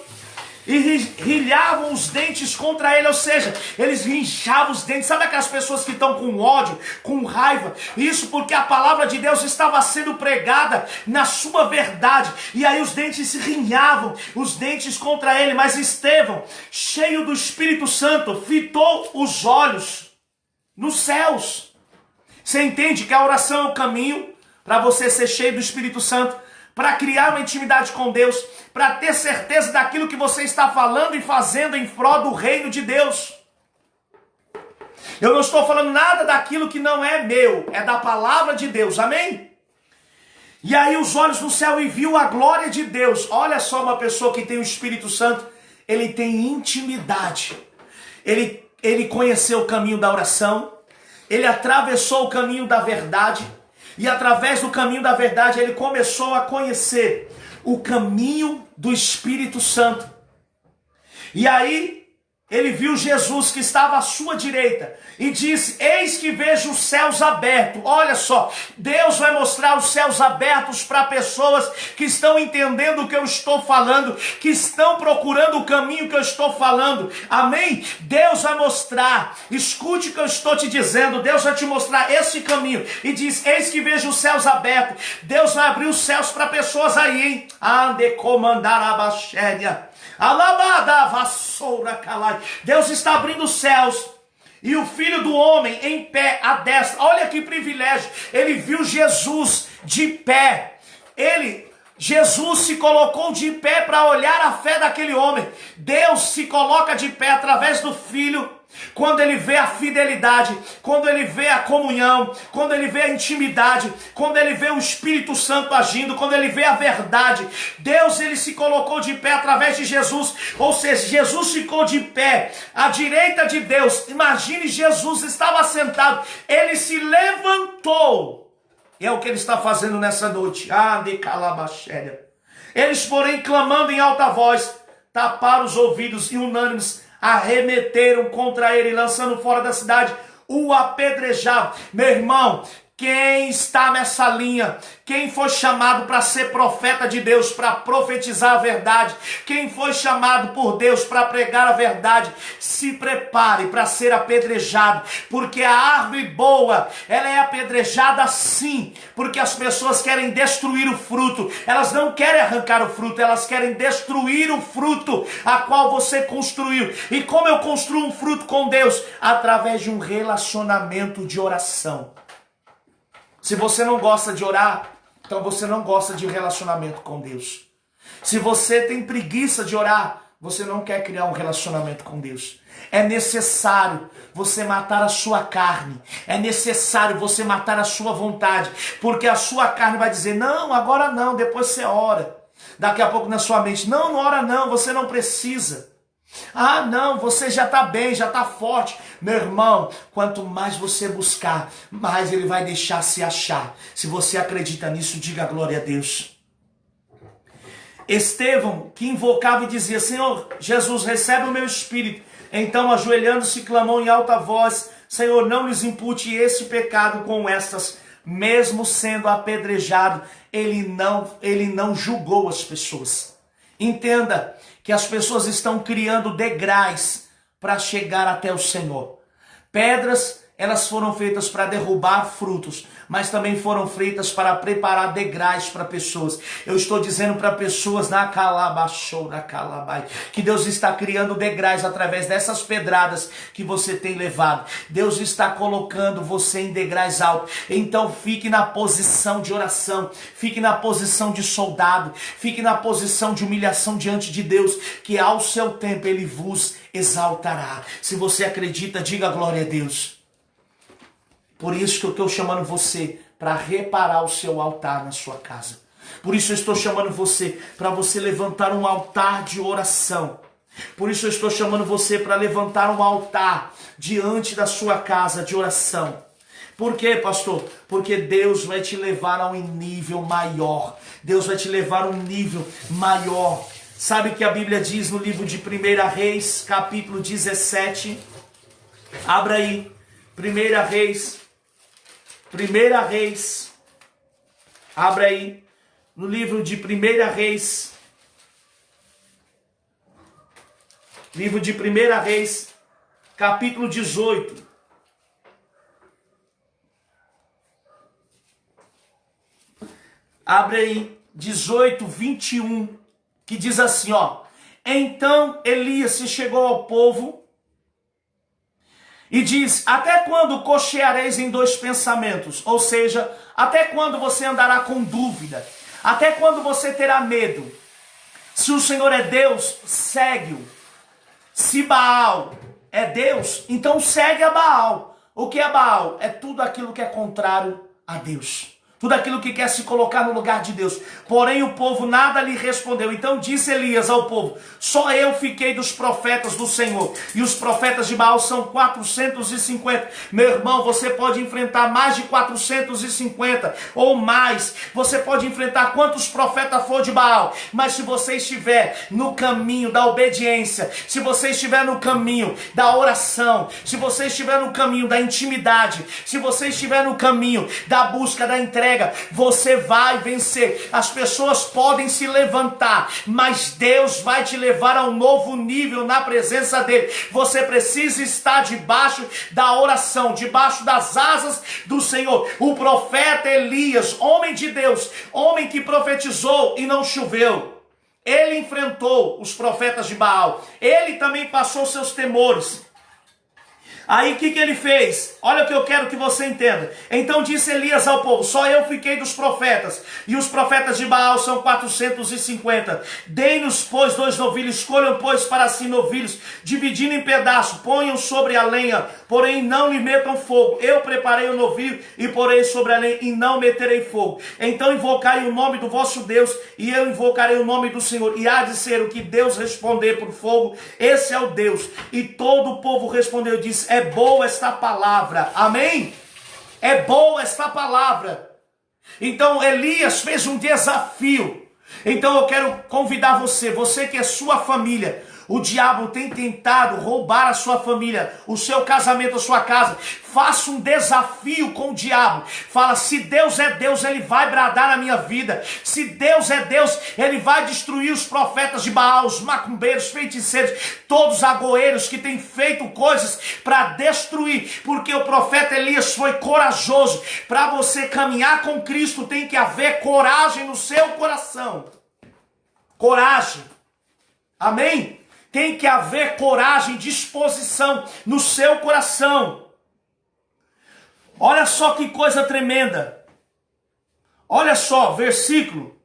e rilhavam os dentes contra ele, ou seja, eles rinchavam os dentes. Sabe aquelas pessoas que estão com ódio, com raiva? Isso porque a palavra de Deus estava sendo pregada na sua verdade, e aí os dentes se rinhavam, os dentes contra ele. Mas Estevão, cheio do Espírito Santo, fitou os olhos nos céus. Você entende que a oração é o caminho para você ser cheio do Espírito Santo, para criar uma intimidade com Deus, para ter certeza daquilo que você está falando e fazendo em prol do reino de Deus. Eu não estou falando nada daquilo que não é meu, é da palavra de Deus, amém? E aí os olhos no céu e viu a glória de Deus. Olha só, uma pessoa que tem o Espírito Santo, ele tem intimidade. Ele conheceu o caminho da oração, ele atravessou o caminho da verdade, e através do caminho da verdade ele começou a conhecer o caminho do Espírito Santo. E aí ele viu Jesus que estava à sua direita e disse: eis que vejo os céus abertos. Olha só, Deus vai mostrar os céus abertos para pessoas que estão entendendo o que eu estou falando, que estão procurando o caminho que eu estou falando, amém? Deus vai mostrar, escute o que eu estou te dizendo, Deus vai te mostrar esse caminho e diz: eis que vejo os céus abertos. Deus vai abrir os céus para pessoas aí, hein? Ande comandar a baxéria. Alabada vassoura calai. Deus está abrindo os céus e o Filho do Homem em pé à destra. Olha que privilégio. Ele viu Jesus de pé. Jesus se colocou de pé para olhar a fé daquele homem. Deus se coloca de pé através do Filho. Quando ele vê a fidelidade, quando ele vê a comunhão, quando ele vê a intimidade, quando ele vê o Espírito Santo agindo, quando ele vê a verdade, Deus, ele se colocou de pé através de Jesus, ou seja, Jesus ficou de pé à direita de Deus. Imagine, Jesus estava sentado, ele se levantou, e é o que ele está fazendo nessa noite. De calabachéria. Eles, porém, clamando em alta voz, taparam os ouvidos e unânimes arremeteram contra ele, lançando fora da cidade, o apedrejavam. Meu irmão, quem está nessa linha, quem foi chamado para ser profeta de Deus, para profetizar a verdade, quem foi chamado por Deus para pregar a verdade, se prepare para ser apedrejado, porque a árvore boa, ela é apedrejada sim, porque as pessoas querem destruir o fruto, elas não querem arrancar o fruto, elas querem destruir o fruto a qual você construiu. E como eu construo um fruto com Deus? Através de um relacionamento de oração. Se você não gosta de orar, então você não gosta de relacionamento com Deus. Se você tem preguiça de orar, você não quer criar um relacionamento com Deus. É necessário você matar a sua carne. É necessário você matar a sua vontade. Porque a sua carne vai dizer: não, agora não, depois você ora. Daqui a pouco na sua mente: não, não ora não, você não precisa. Ah, não, você já está bem, já está forte. Meu irmão, quanto mais você buscar, mais ele vai deixar se achar. Se você acredita nisso, diga glória a Deus. Estevão, que invocava e dizia: Senhor Jesus, recebe o meu espírito. Então, ajoelhando-se, clamou em alta voz: Senhor, não lhes impute esse pecado com estas. Mesmo sendo apedrejado, ele não julgou as pessoas. Entenda que as pessoas estão criando degraus para chegar até o Senhor. Pedras, elas foram feitas para derrubar frutos, mas também foram feitas para preparar degraus para pessoas. Eu estou dizendo para pessoas na calabachoura, calabai, que Deus está criando degraus através dessas pedradas que você tem levado. Deus está colocando você em degraus altos. Então fique na posição de oração, fique na posição de soldado, fique na posição de humilhação diante de Deus, que ao seu tempo Ele vos exaltará. Se você acredita, diga glória a Deus. Por isso que eu estou chamando você para reparar o seu altar na sua casa. Por isso eu estou chamando você para você levantar um altar de oração. Por isso eu estou chamando você para levantar um altar diante da sua casa de oração. Por quê, pastor? Porque Deus vai te levar a um nível maior. Deus vai te levar a um nível maior. Sabe o que a Bíblia diz no livro de 1 Reis, capítulo 17? Abra aí, 1 Reis. 1 Reis. Abra aí, no livro de 1 Reis. Livro de 1 Reis, capítulo 18. Abre aí, 18, 21, que diz assim, ó. Então Elias se chegou ao povo e diz, até quando cocheareis em dois pensamentos? Ou seja, até quando você andará com dúvida? Até quando você terá medo? Se o Senhor é Deus, segue-o. Se Baal é Deus, então segue a Baal. O que é Baal? É tudo aquilo que é contrário a Deus. Tudo aquilo que quer se colocar no lugar de Deus. Porém o povo nada lhe respondeu. Então disse Elias ao povo, só eu fiquei dos profetas do Senhor. E os profetas de Baal são 450. Meu irmão, você pode enfrentar mais de 450 ou mais. Você pode enfrentar quantos profetas for de Baal. Mas se você estiver no caminho da obediência, se você estiver no caminho da oração, se você estiver no caminho da intimidade, se você estiver no caminho da busca da entrega, você vai vencer. As pessoas podem se levantar, mas Deus vai te levar a um novo nível na presença dele. Você precisa estar debaixo da oração, debaixo das asas do Senhor. O profeta Elias, homem de Deus, homem que profetizou e não choveu, ele enfrentou os profetas de Baal. Ele também passou seus temores. Aí o que ele fez? Olha o que eu quero que você entenda. Então disse Elias ao povo, só eu fiquei dos profetas, e os profetas de Baal são 450. Deem-nos, pois, 2 novilhos, escolham, pois, para si novilhos, dividindo em pedaços, ponham sobre a lenha, porém não lhe metam fogo. Eu preparei o novilho e porei sobre a lenha, e não meterei fogo. Então invocai o nome do vosso Deus, e eu invocarei o nome do Senhor. E há de ser o que Deus responder por fogo, esse é o Deus. E todo o povo respondeu e disse, é boa esta palavra, amém? É boa esta palavra. Então Elias fez um desafio. Então eu quero convidar você que é sua família. O diabo tem tentado roubar a sua família, o seu casamento, a sua casa. Faça um desafio com o diabo. Fala, se Deus é Deus, ele vai bradar na minha vida. Se Deus é Deus, ele vai destruir os profetas de Baal, os macumbeiros, feiticeiros, todos os agoeiros que têm feito coisas para destruir. Porque o profeta Elias foi corajoso. Para você caminhar com Cristo, tem que haver coragem no seu coração. Coragem. Amém? Tem que haver coragem, disposição no seu coração. Olha só que coisa tremenda. Olha só, versículo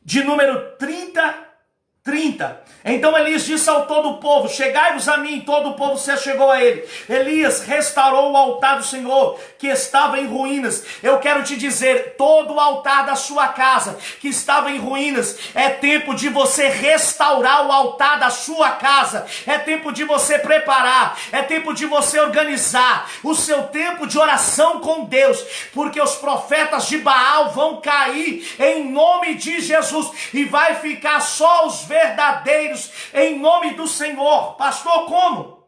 de número 30. Então Elias disse ao todo o povo, chegai-vos a mim. Todo o povo se achegou a ele. Elias restaurou o altar do Senhor, que estava em ruínas. Eu quero te dizer, todo o altar da sua casa, que estava em ruínas, é tempo de você restaurar o altar da sua casa. É tempo de você preparar, é tempo de você organizar o seu tempo de oração com Deus, porque os profetas de Baal vão cair em nome de Jesus, e vai ficar só os verdadeiros em nome do Senhor. Pastor, como?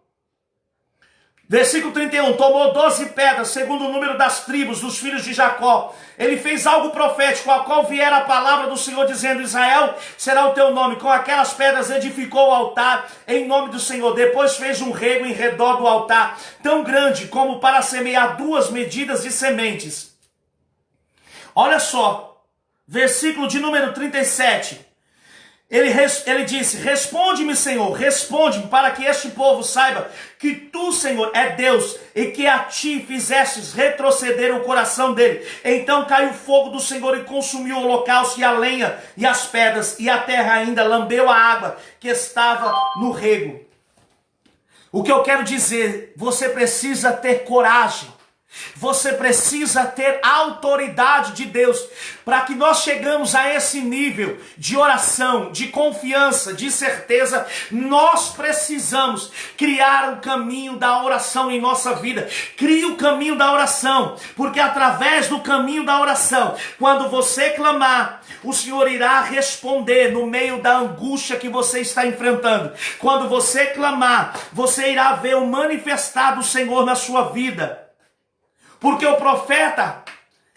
Versículo 31, tomou 12 pedras, segundo o número das tribos dos filhos de Jacó. Ele fez algo profético, a qual viera a palavra do Senhor, dizendo, Israel será o teu nome. Com aquelas pedras edificou o altar em nome do Senhor. Depois fez um rego em redor do altar, tão grande como para semear 2 medidas de sementes. Olha só, versículo de número 37. Ele disse, responde-me, Senhor, responde-me, para que este povo saiba que tu, Senhor, é Deus, e que a ti fizestes retroceder o coração dele. Então caiu o fogo do Senhor e consumiu o holocausto e a lenha e as pedras, e a terra ainda lambeu a água que estava no rego. O que eu quero dizer, você precisa ter coragem. Você precisa ter autoridade de Deus. Para que nós chegamos a esse nível de oração, de confiança, de certeza, nós precisamos criar o caminho da oração em nossa vida. Crie o caminho da oração, porque através do caminho da oração, quando você clamar, o Senhor irá responder no meio da angústia que você está enfrentando. Quando você clamar, você irá ver o manifestar do Senhor na sua vida. Porque o profeta,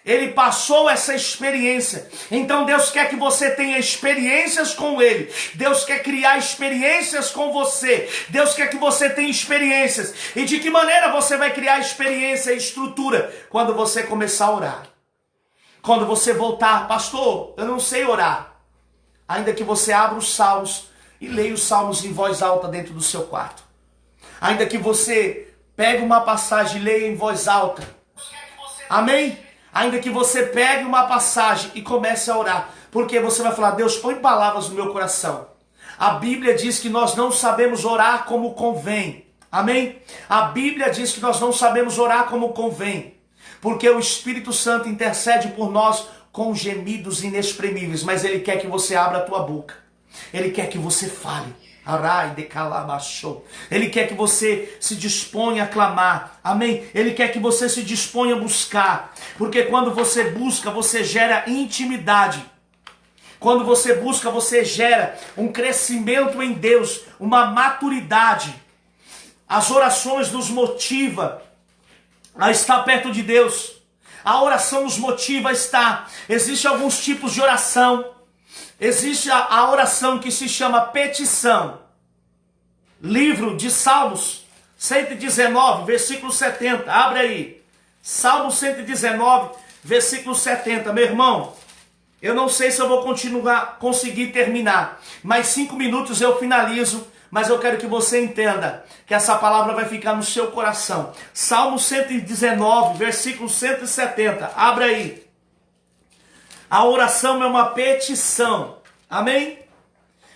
ele passou essa experiência. Então Deus quer que você tenha experiências com Ele. Deus quer criar experiências com você. Deus quer que você tenha experiências. E de que maneira você vai criar experiência e estrutura? Quando você começar a orar. Quando você voltar, pastor, eu não sei orar. Ainda que você abra os salmos e leia os salmos em voz alta dentro do seu quarto. Ainda que você pegue uma passagem e leia em voz alta. Amém? Ainda que você pegue uma passagem e comece a orar. Porque você vai falar, Deus, põe palavras no meu coração. A Bíblia diz que nós não sabemos orar como convém. Amém? A Bíblia diz que nós não sabemos orar como convém. Porque o Espírito Santo intercede por nós com gemidos inexprimíveis. Mas Ele quer que você abra a tua boca. Ele quer que você fale. Ele quer que você se disponha a clamar. Amém? Ele quer que você se disponha a buscar. Porque quando você busca, você gera intimidade. Quando você busca, você gera um crescimento em Deus, uma maturidade. As orações nos motivam a estar perto de Deus. A oração nos motiva a estar. Existem alguns tipos de oração. Existe a oração que se chama petição. Livro de Salmos 119, versículo 70. Abre aí. Salmo 119, versículo 70. Meu irmão, eu não sei se eu vou conseguir terminar. Mais 5 minutos eu finalizo. Mas eu quero que você entenda que essa palavra vai ficar no seu coração. Salmo 119, versículo 170. Abre aí. A oração é uma petição. Amém?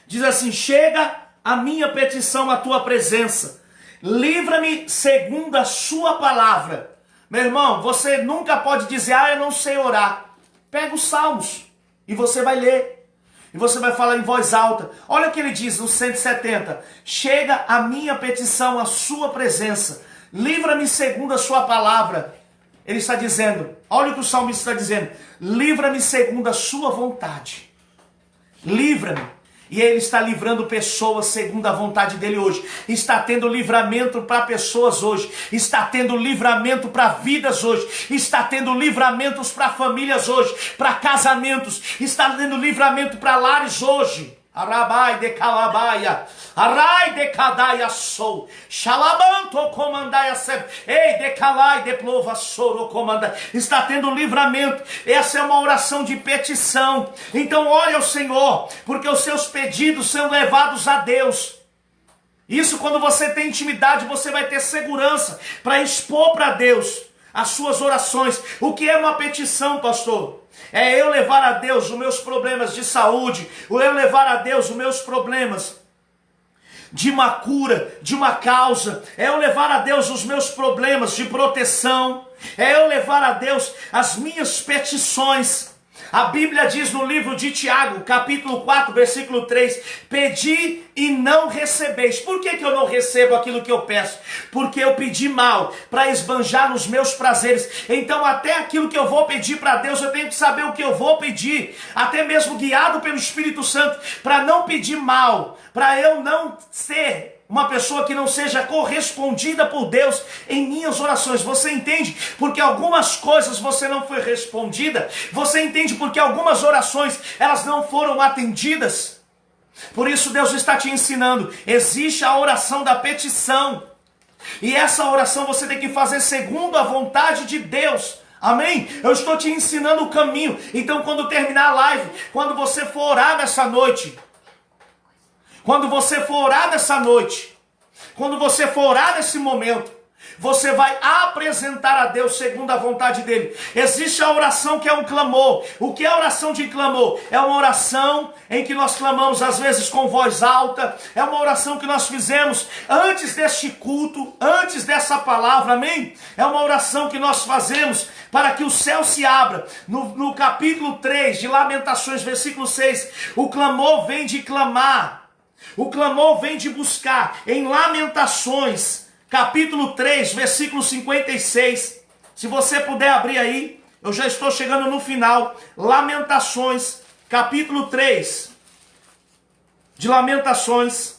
Diz assim, chega a minha petição à tua presença. Livra-me segundo a sua palavra. Meu irmão, você nunca pode dizer, eu não sei orar. Pega os salmos e você vai ler. E você vai falar em voz alta. Olha o que ele diz no 170. Chega a minha petição à sua presença. Livra-me segundo a sua palavra. Ele está dizendo, olha o que o salmista está dizendo. Livra-me segundo a sua vontade. Livra-me. E ele está livrando pessoas segundo a vontade dele hoje. Está tendo livramento para pessoas hoje. Está tendo livramento para vidas hoje. Está tendo livramentos para famílias hoje. Para casamentos. Está tendo livramento para lares hoje. Arabai de calabaia, arai de cadaia sou, xalabanto comandaia seb, ei de calai de plova soro comanda. Está tendo livramento. Essa é uma oração de petição. Então ore ao Senhor, porque os seus pedidos são levados a Deus. Isso, quando você tem intimidade, você vai ter segurança para expor para Deus as suas orações. O que é uma petição, pastor? É eu levar a Deus os meus problemas de saúde, ou eu levar a Deus os meus problemas de uma cura, de uma causa. É eu levar a Deus os meus problemas de proteção. É eu levar a Deus as minhas petições. A Bíblia diz no livro de Tiago, capítulo 4, versículo 3, pedi e não recebeis. Por que eu não recebo aquilo que eu peço? Porque eu pedi mal, para esbanjar os meus prazeres. Então até aquilo que eu vou pedir para Deus, eu tenho que saber o que eu vou pedir, até mesmo guiado pelo Espírito Santo, para não pedir mal, para eu não ser uma pessoa que não seja correspondida por Deus em minhas orações. Você entende? Porque algumas coisas você não foi respondida. Você entende porque algumas orações elas não foram atendidas. Por isso Deus está te ensinando. Existe a oração da petição. E essa oração você tem que fazer segundo a vontade de Deus. Amém? Eu estou te ensinando o caminho. Então quando terminar a live, quando você for orar nessa noite, quando você for orar nessa noite, quando você for orar nesse momento, você vai apresentar a Deus segundo a vontade dele. Existe a oração que é um clamor. O que é a oração de clamor? É uma oração em que nós clamamos às vezes com voz alta. É uma oração que nós fizemos antes deste culto, antes dessa palavra, amém? É uma oração que nós fazemos para que o céu se abra. No capítulo 3 de Lamentações, versículo 6, o clamor vem de clamar. O clamor vem de buscar. Em Lamentações, capítulo 3, versículo 56. Se você puder abrir aí, eu já estou chegando no final. Lamentações, capítulo 3 de Lamentações.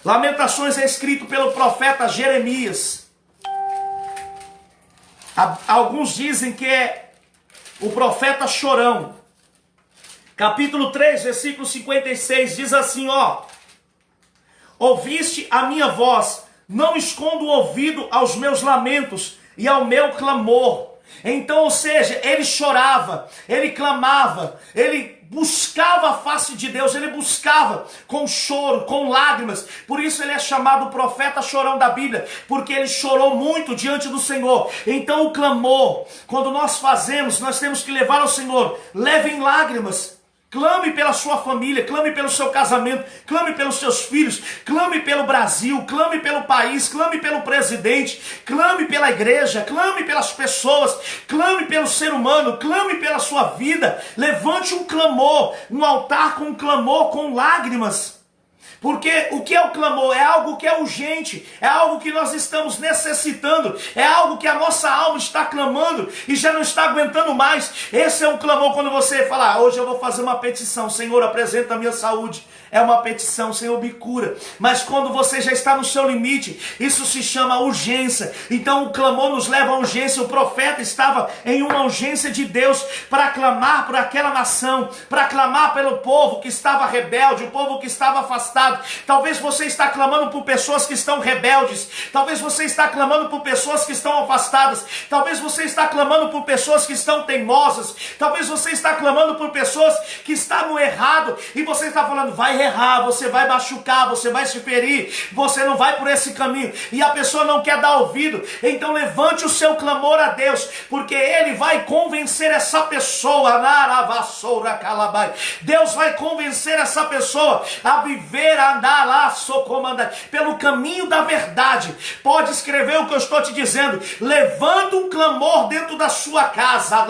Lamentações é escrito pelo profeta Jeremias. Alguns dizem que é o profeta chorão. Capítulo 3, versículo 56, diz assim, ó: ouviste a minha voz, não escondo o ouvido aos meus lamentos e ao meu clamor. Então, ou seja, ele chorava, ele clamava, ele buscava a face de Deus, ele buscava com choro, com lágrimas. Por isso ele é chamado profeta chorão da Bíblia, porque ele chorou muito diante do Senhor. Então o clamor, quando nós fazemos, nós temos que levar ao Senhor, levem lágrimas. Clame pela sua família, clame pelo seu casamento, clame pelos seus filhos, clame pelo Brasil, clame pelo país, clame pelo presidente, clame pela igreja, clame pelas pessoas, clame pelo ser humano, clame pela sua vida. Levante um clamor, um altar com um clamor, com lágrimas. Porque o que é o clamor? É algo que é urgente, é algo que nós estamos necessitando, é algo que a nossa alma está clamando e já não está aguentando mais. Esse é um clamor quando você fala, hoje eu vou fazer uma petição, Senhor, apresenta a minha saúde. É uma petição, Senhor, me cura. Mas quando você já está no seu limite, isso se chama urgência. Então o clamor nos leva à urgência. O profeta estava em uma urgência de Deus para clamar por aquela nação, para clamar pelo povo que estava rebelde, o povo que estava afastado. Talvez você está clamando por pessoas que estão rebeldes. Talvez você está clamando por pessoas que estão afastadas. Talvez você está clamando por pessoas que estão teimosas. Talvez você está clamando por pessoas que estão no errado. E você está falando, vai errar, você vai machucar, você vai se ferir, você não vai por esse caminho, e a pessoa não quer dar ouvido. Então levante o seu clamor a Deus, porque Ele vai convencer essa pessoa, Deus vai convencer essa pessoa a viver, a andar lá, pelo caminho da verdade. Pode escrever o que eu estou te dizendo. Levanta um clamor dentro da sua casa,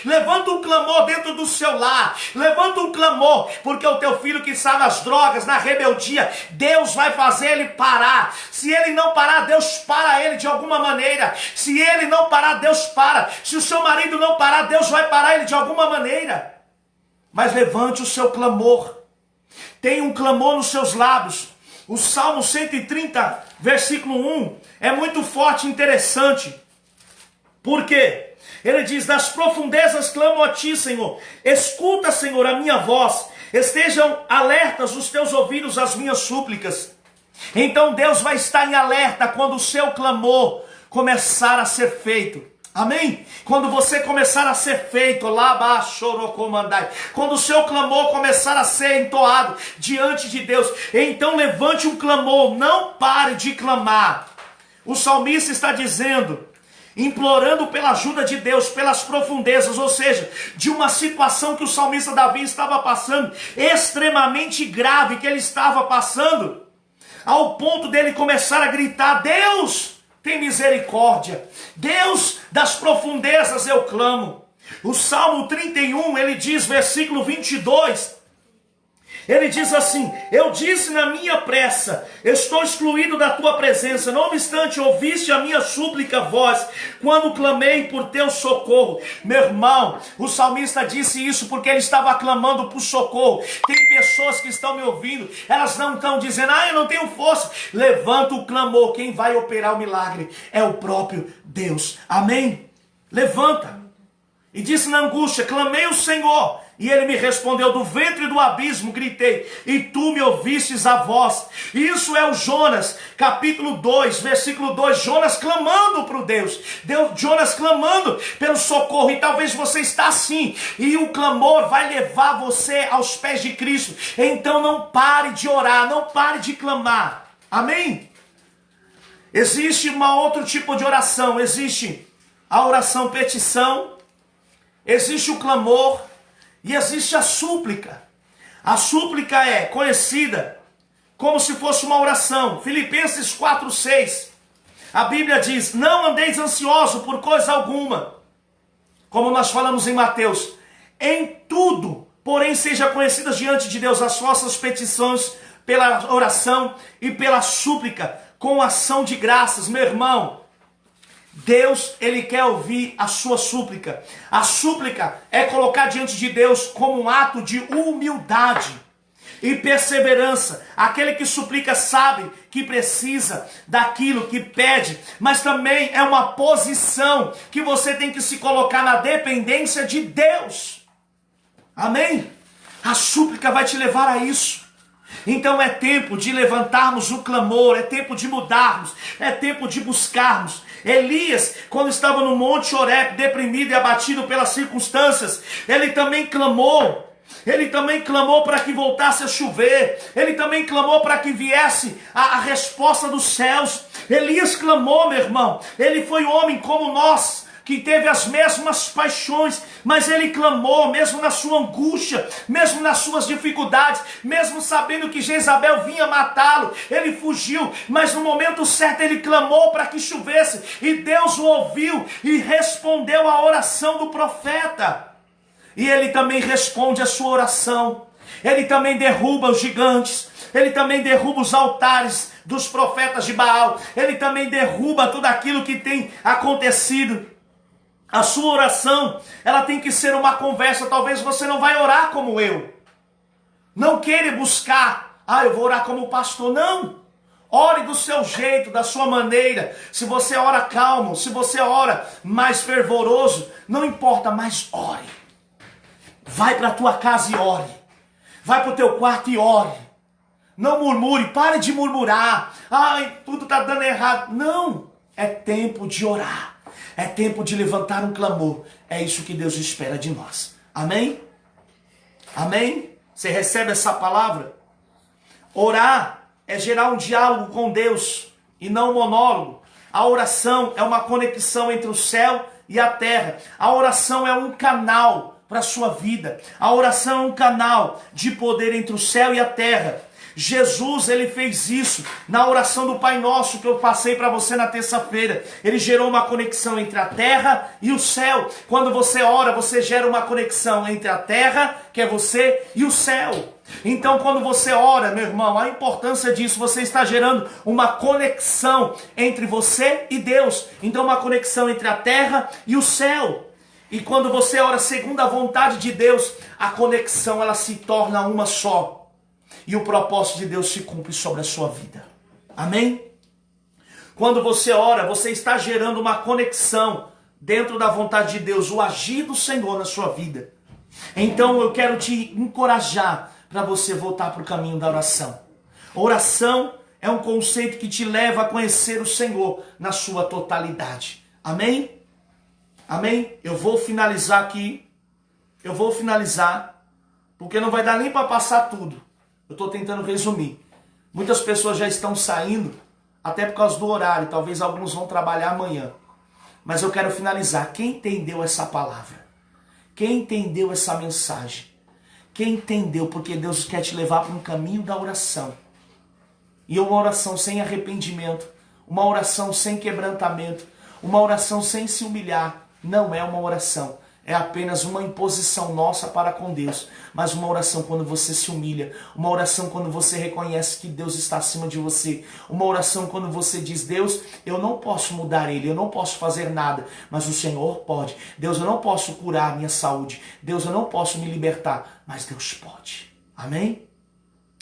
levanta um clamor dentro do seu lar, levanta um clamor, porque o teu filho que está nas drogas, na rebeldia, Deus vai fazer ele parar. Se ele não parar, Deus para ele de alguma maneira. Se ele não parar, Deus para. Se o seu marido não parar, Deus vai parar ele de alguma maneira. Mas levante o seu clamor. Tenha um clamor nos seus lábios. O Salmo 130, versículo 1, é muito forte e interessante. Por quê? Ele diz, das profundezas clamo a ti, Senhor. Escuta, Senhor, a minha voz. Estejam alertas os teus ouvidos às minhas súplicas. Então Deus vai estar em alerta quando o seu clamor começar a ser feito. Amém? Quando você começar a ser feito, quando o seu clamor começar a ser entoado diante de Deus, então levante um clamor, não pare de clamar. O salmista está dizendo, implorando pela ajuda de Deus, pelas profundezas, ou seja, de uma situação que o salmista Davi estava passando, extremamente grave que ele estava passando, ao ponto dele começar a gritar, Deus, tem misericórdia, Deus, das profundezas eu clamo. O Salmo 31, ele diz, versículo 22, ele diz assim, eu disse na minha pressa, estou excluído da tua presença, não obstante ouviste a minha súplica voz, quando clamei por teu socorro. Meu irmão, o salmista disse isso porque ele estava clamando por socorro. Tem pessoas que estão me ouvindo, elas não estão dizendo, eu não tenho força. Levanta o clamor, quem vai operar o milagre é o próprio Deus. Amém? Levanta. E disse na angústia, clamei o Senhor, e ele me respondeu, do ventre do abismo gritei, e tu me ouvistes a voz. Isso é o Jonas, capítulo 2, versículo 2, Jonas clamando para o Deus, Jonas clamando pelo socorro, e talvez você está assim, e o clamor vai levar você aos pés de Cristo. Então não pare de orar, não pare de clamar, amém? Existe um outro tipo de oração. Existe a oração petição, existe o clamor e existe a súplica. A súplica é conhecida como se fosse uma oração. Filipenses 4:6. A Bíblia diz: não andeis ansioso por coisa alguma. Como nós falamos em Mateus, em tudo, porém, seja conhecidas diante de Deus as vossas petições pela oração e pela súplica, com ação de graças. Meu irmão, Deus, Ele quer ouvir a sua súplica. A súplica é colocar diante de Deus como um ato de humildade e perseverança. Aquele que suplica sabe que precisa daquilo que pede, mas também é uma posição que você tem que se colocar na dependência de Deus. Amém? A súplica vai te levar a isso. Então é tempo de levantarmos o clamor, é tempo de mudarmos, é tempo de buscarmos. Elias, quando estava no Monte Horebe, deprimido e abatido pelas circunstâncias, ele também clamou. Ele também clamou para que voltasse a chover. Ele também clamou para que viesse a resposta dos céus. Elias clamou, meu irmão. Ele foi homem como nós, que teve as mesmas paixões, mas ele clamou, mesmo na sua angústia, mesmo nas suas dificuldades, mesmo sabendo que Jezabel vinha matá-lo, ele fugiu, mas no momento certo ele clamou para que chovesse, e Deus o ouviu e respondeu à oração do profeta. E ele também responde a sua oração, ele também derruba os gigantes, ele também derruba os altares dos profetas de Baal, ele também derruba tudo aquilo que tem acontecido. A sua oração, ela tem que ser uma conversa. Talvez você não vai orar como eu. Não queira buscar, eu vou orar como o pastor. Não. Ore do seu jeito, da sua maneira. Se você ora calmo, se você ora mais fervoroso, não importa, mas ore. Vai para a tua casa e ore. Vai para o teu quarto e ore. Não murmure, pare de murmurar. Tudo está dando errado. Não, é tempo de orar. É tempo de levantar um clamor. É isso que Deus espera de nós. Amém? Amém? Você recebe essa palavra? Orar é gerar um diálogo com Deus e não um monólogo. A oração é uma conexão entre o céu e a terra. A oração é um canal para a sua vida. A oração é um canal de poder entre o céu e a terra. Jesus, ele fez isso na oração do Pai Nosso que eu passei para você na terça-feira. Ele gerou uma conexão entre a terra e o céu. Quando você ora, você gera uma conexão entre a terra, que é você, e o céu. Então, quando você ora, meu irmão, a importância disso, você está gerando uma conexão entre você e Deus. Então, uma conexão entre a terra e o céu. E quando você ora segundo a vontade de Deus, a conexão ela se torna uma só. E o propósito de Deus se cumpre sobre a sua vida. Amém? Quando você ora, você está gerando uma conexão dentro da vontade de Deus, o agir do Senhor na sua vida. Então eu quero te encorajar para você voltar para o caminho da oração. Oração é um conceito que te leva a conhecer o Senhor na sua totalidade. Amém? Amém? Eu vou finalizar aqui. Eu vou finalizar, porque não vai dar nem para passar tudo. Eu estou tentando resumir. Muitas pessoas já estão saindo, até por causa do horário. Talvez alguns vão trabalhar amanhã. Mas eu quero finalizar. Quem entendeu essa palavra? Quem entendeu essa mensagem? Quem entendeu? Porque Deus quer te levar para um caminho da oração. E uma oração sem arrependimento. Uma oração sem quebrantamento. Uma oração sem se humilhar. Não é uma oração. É apenas uma imposição nossa para com Deus. Mas uma oração quando você se humilha. Uma oração quando você reconhece que Deus está acima de você. Uma oração quando você diz: Deus, eu não posso mudar Ele, eu não posso fazer nada, mas o Senhor pode. Deus, eu não posso curar a minha saúde. Deus, eu não posso me libertar, mas Deus pode. Amém?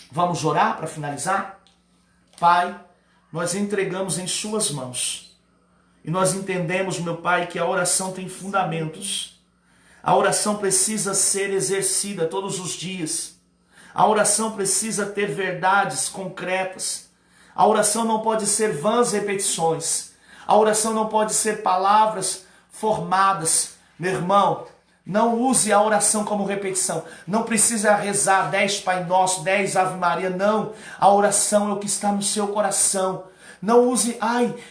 Vamos orar para finalizar? Pai, nós entregamos em Suas mãos. E nós entendemos, meu Pai, que a oração tem fundamentos. A oração precisa ser exercida todos os dias. A oração precisa ter verdades concretas. A oração não pode ser vãs repetições. A oração não pode ser palavras formadas. Meu irmão, não use a oração como repetição. Não precisa rezar 10 Pai Nosso, 10 Ave Maria, não. A oração é o que está no seu coração. Não use,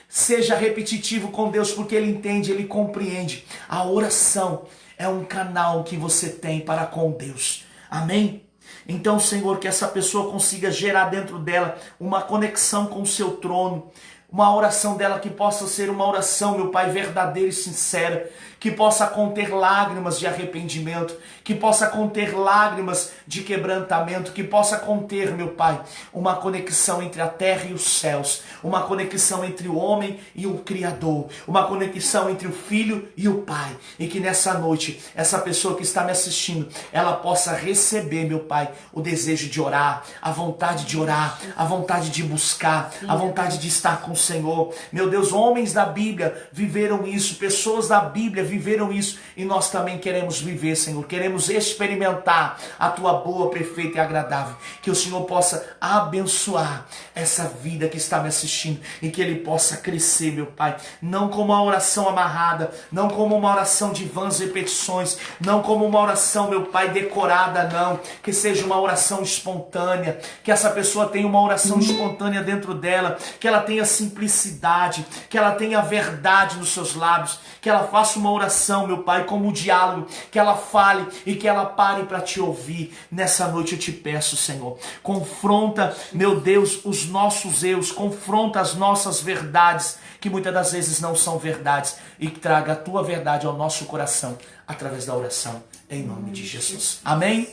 seja repetitivo com Deus, porque Ele entende, Ele compreende. A oração é um canal que você tem para com Deus. Amém? Então, Senhor, que essa pessoa consiga gerar dentro dela uma conexão com o seu trono, uma oração dela que possa ser uma oração, meu Pai, verdadeira e sincera, que possa conter lágrimas de arrependimento, que possa conter lágrimas de quebrantamento, que possa conter, meu Pai, uma conexão entre a terra e os céus, uma conexão entre o homem e o Criador, uma conexão entre o Filho e o Pai, e que nessa noite, essa pessoa que está me assistindo, ela possa receber, meu Pai, o desejo de orar, a vontade de buscar, a vontade de estar com o Senhor. Meu Deus, homens da Bíblia viveram isso, pessoas da Bíblia viveram isso, e nós também queremos viver, Senhor, queremos experimentar a Tua boa, perfeita e agradável, que o Senhor possa abençoar essa vida que está me assistindo, e que ele possa crescer, meu Pai, não como uma oração amarrada, não como uma oração de vãs repetições, não como uma oração, meu Pai, decorada, não, que seja uma oração espontânea, que essa pessoa tenha uma oração espontânea dentro dela, que ela tenha simplicidade, que ela tenha verdade nos seus lábios, que ela faça uma oração, meu Pai, como um diálogo, que ela fale e que ela pare para te ouvir. Nessa noite eu te peço, Senhor, confronta, meu Deus, os nossos erros, confronta as nossas verdades, que muitas das vezes não são verdades, e traga a Tua verdade ao nosso coração, através da oração, em nome de Jesus. Amém?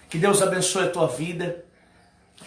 Que Deus abençoe a tua vida.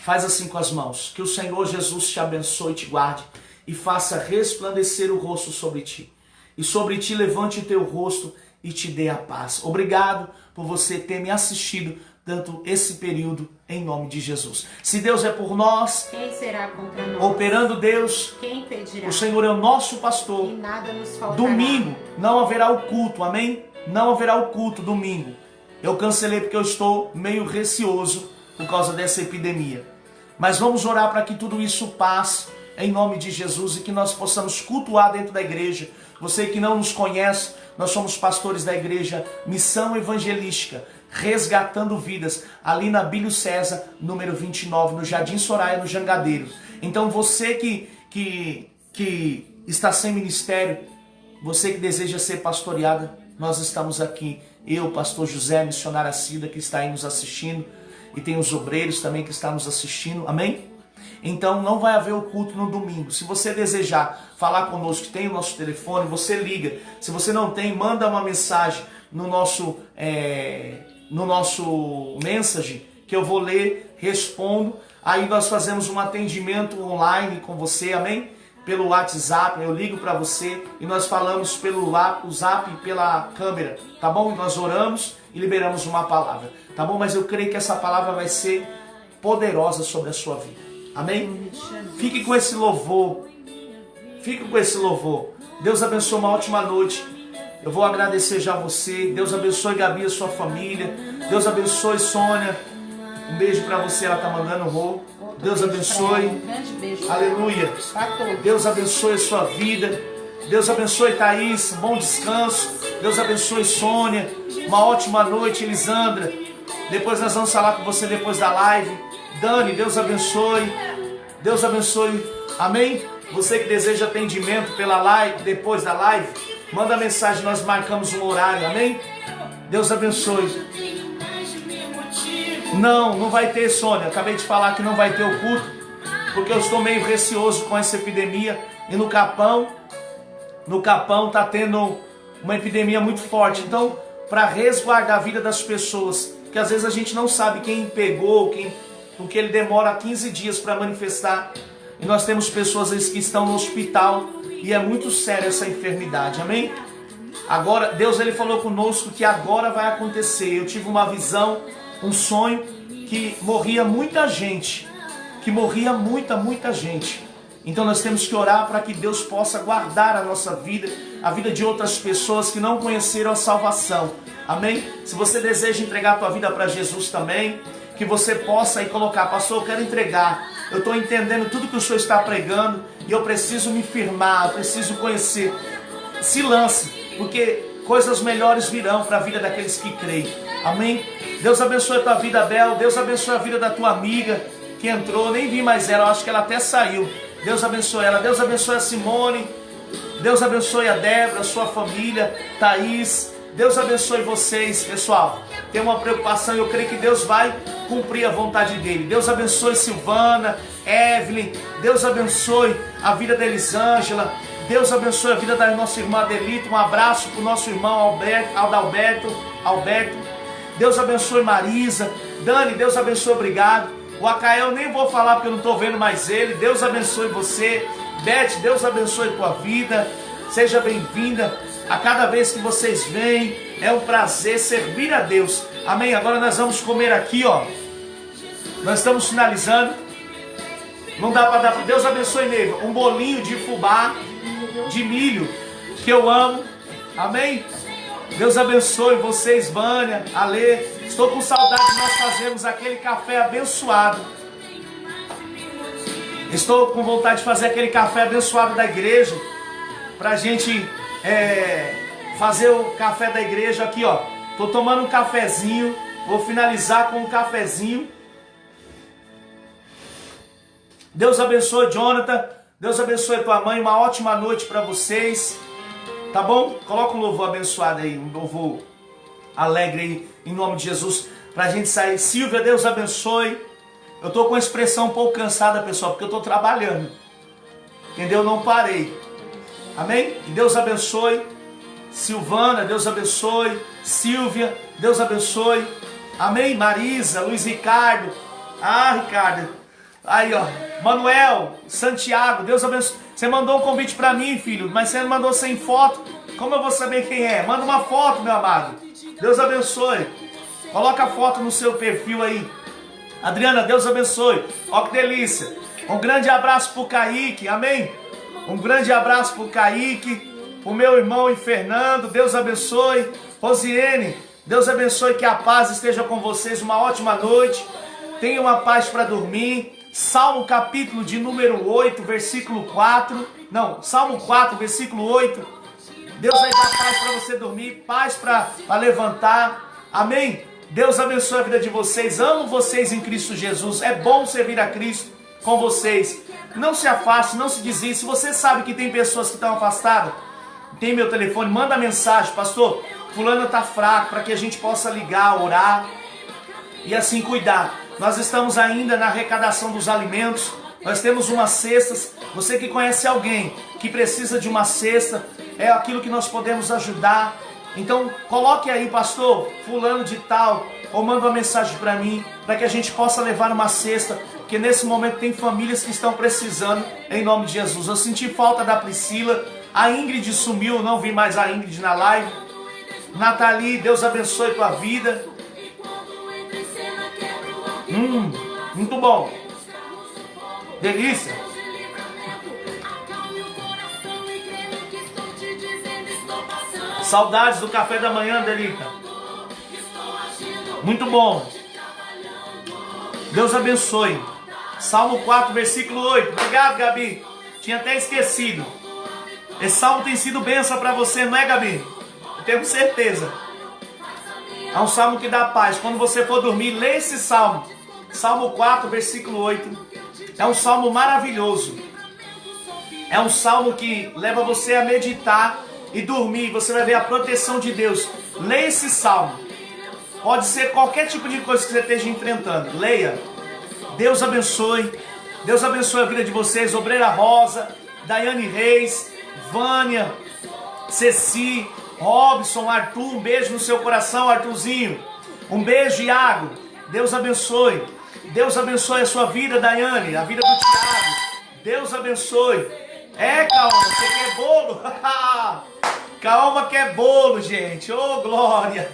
Faz assim com as mãos. Que o Senhor Jesus te abençoe e te guarde, e faça resplandecer o rosto sobre ti, e sobre ti levante o teu rosto e te dê a paz. Obrigado por você ter me assistido tanto esse período, em nome de Jesus. Se Deus é por nós, quem será contra nós? Operando Deus, quem impedirá? O Senhor é o nosso pastor. E nada nos faltará. Domingo não haverá o culto, amém? Não haverá o culto domingo. Eu cancelei porque eu estou meio receoso por causa dessa epidemia. Mas vamos orar para que tudo isso passe em nome de Jesus, e que nós possamos cultuar dentro da igreja. Você que não nos conhece, nós somos pastores da igreja Missão Evangelística, Resgatando Vidas, ali na Bílio César, número 29, no Jardim Soraya, no Jangadeiro. Então você que está sem ministério, você que deseja ser pastoreada, nós estamos aqui. Eu, pastor José, missionária Cida, que está aí nos assistindo, e tem os obreiros também que estão nos assistindo, amém? Então não vai haver o culto no domingo. Se você desejar falar conosco, tem o nosso telefone, você liga. Se você não tem, manda uma mensagem no nosso message, que eu vou ler, respondo. Aí nós fazemos um atendimento online com você, amém? Pelo WhatsApp, eu ligo para você e nós falamos pelo WhatsApp e pela câmera, tá bom? E nós oramos e liberamos uma palavra, tá bom? Mas eu creio que essa palavra vai ser poderosa sobre a sua vida. Amém? Fique com esse louvor. Fique com esse louvor. Deus abençoe, uma ótima noite. Eu vou agradecer já a você. Deus abençoe Gabi e a sua família. Deus abençoe Sônia. Um beijo para você, ela tá mandando um rolo. Deus abençoe. Um grande beijo. Aleluia. Deus abençoe a sua vida. Deus abençoe Thaís. Bom descanso. Deus abençoe Sônia. Uma ótima noite, Elisandra. Depois nós vamos falar com você depois da live. Dani, Deus abençoe. Deus abençoe. Amém? Você que deseja atendimento pela live, depois da live, manda mensagem, nós marcamos um horário. Amém? Deus abençoe. Não vai ter, Sônia. Acabei de falar que não vai ter o culto, porque eu estou meio receoso com essa epidemia. E no Capão tá tendo uma epidemia muito forte. Então, para resguardar a vida das pessoas, porque às vezes a gente não sabe quem pegou, porque ele demora 15 dias para manifestar. E nós temos pessoas que estão no hospital e é muito séria essa enfermidade, amém? Agora, Deus ele falou conosco que agora vai acontecer. Eu tive uma visão, um sonho, que morria muita gente. Muita gente. Então nós temos que orar para que Deus possa guardar a nossa vida, a vida de outras pessoas que não conheceram a salvação. Amém? Se você deseja entregar a tua vida para Jesus também, que você possa aí colocar, pastor, eu quero entregar. Eu estou entendendo tudo que o Senhor está pregando e eu preciso me firmar, eu preciso conhecer. Se lance, porque coisas melhores virão para a vida daqueles que creem. Amém? Deus abençoe a tua vida, Bel. Deus abençoe a vida da tua amiga que entrou. Nem vi mais ela, eu acho que ela até saiu. Deus abençoe ela. Deus abençoe a Simone. Deus abençoe a Débora, a sua família, Thaís. Deus abençoe vocês, pessoal. Tem uma preocupação e eu creio que Deus vai cumprir a vontade dele. Deus abençoe Silvana, Evelyn. Deus abençoe a vida da Elisângela. Deus abençoe a vida da nossa irmã Adelita. Um abraço para o nosso irmão Alberto. Deus abençoe Marisa. Dani, Deus abençoe, obrigado. O Acael nem vou falar porque eu não estou vendo mais ele. Deus abençoe você. Beth, Deus abençoe a tua vida. Seja bem-vinda. A cada vez que vocês vêm, é um prazer servir a Deus. Amém? Agora nós vamos comer aqui, ó. Nós estamos finalizando. Não dá para dar para Deus abençoe, Neiva. Um bolinho de fubá, de milho, que eu amo. Amém? Deus abençoe vocês, Vânia, Alê. Estou com saudade de nós fazermos aquele café abençoado. Estou com vontade de fazer aquele café abençoado da igreja. Pra gente fazer o café da igreja aqui, ó. Tô tomando um cafezinho. Vou finalizar com um cafezinho. Deus abençoe, Jonathan. Deus abençoe tua mãe. Uma ótima noite para vocês. Tá bom? Coloca um louvor abençoado aí. Um louvor alegre aí. Em nome de Jesus. Pra gente sair. Silvia, Deus abençoe. Eu tô com a expressão um pouco cansada, pessoal. Porque eu tô trabalhando. Entendeu? Não parei. Amém? Que Deus abençoe. Silvana, Deus abençoe. Silvia, Deus abençoe. Amém? Marisa, Luiz Ricardo. Ricardo. Aí, ó. Manuel, Santiago, Deus abençoe. Você mandou um convite para mim, filho, mas você não mandou sem foto. Como eu vou saber quem é? Manda uma foto, meu amado. Deus abençoe. Coloca a foto no seu perfil aí. Adriana, Deus abençoe. Ó que delícia. Um grande abraço pro Kaique, amém? Um grande abraço pro Kaique, pro meu irmão e Fernando, Deus abençoe. Rosiane, Deus abençoe, que a paz esteja com vocês. Uma ótima noite. Tenha uma paz para dormir. Salmo capítulo de número 8, versículo 4. Não, Salmo 4, versículo 8. Deus vai dar paz para você dormir, paz para levantar. Amém? Deus abençoe a vida de vocês. Amo vocês em Cristo Jesus. É bom servir a Cristo com vocês. Não se afaste, não se desvie. Se você sabe que tem pessoas que estão afastadas, tem meu telefone, manda mensagem. Pastor, fulano está fraco, para que a gente possa ligar, orar e assim cuidar. Nós estamos ainda na arrecadação dos alimentos. Nós temos umas cestas. Você que conhece alguém que precisa de uma cesta, é aquilo que nós podemos ajudar. Então coloque aí, pastor, fulano de tal, ou manda uma mensagem para mim, para que a gente possa levar uma cesta, porque nesse momento tem famílias que estão precisando, em nome de Jesus. Eu senti falta da Priscila, a Ingrid sumiu, não vi mais a Ingrid na live. Nathalie, Deus abençoe tua vida. Muito bom. Delícia. Saudades do café da manhã, Delita. Muito bom. Deus abençoe. Salmo 4, versículo 8. Obrigado, Gabi. Tinha até esquecido. Esse salmo tem sido bênção para você, não é, Gabi? Eu tenho certeza. É um salmo que dá paz. Quando você for dormir, lê esse salmo. Salmo 4, versículo 8. É um salmo maravilhoso. É um salmo que leva você a meditar e dormir. Você vai ver a proteção de Deus. Leia esse salmo. Pode ser qualquer tipo de coisa que você esteja enfrentando. Leia. Deus abençoe. Deus abençoe a vida de vocês. Obreira Rosa, Daiane Reis, Vânia, Ceci, Robson, Arthur. Um beijo no seu coração, Arthurzinho. Um beijo, Iago. Deus abençoe. Deus abençoe a sua vida, Daiane, a vida do Thiago. Deus abençoe. Calma, você quer bolo? Calma, quer bolo, gente. Oh, glória.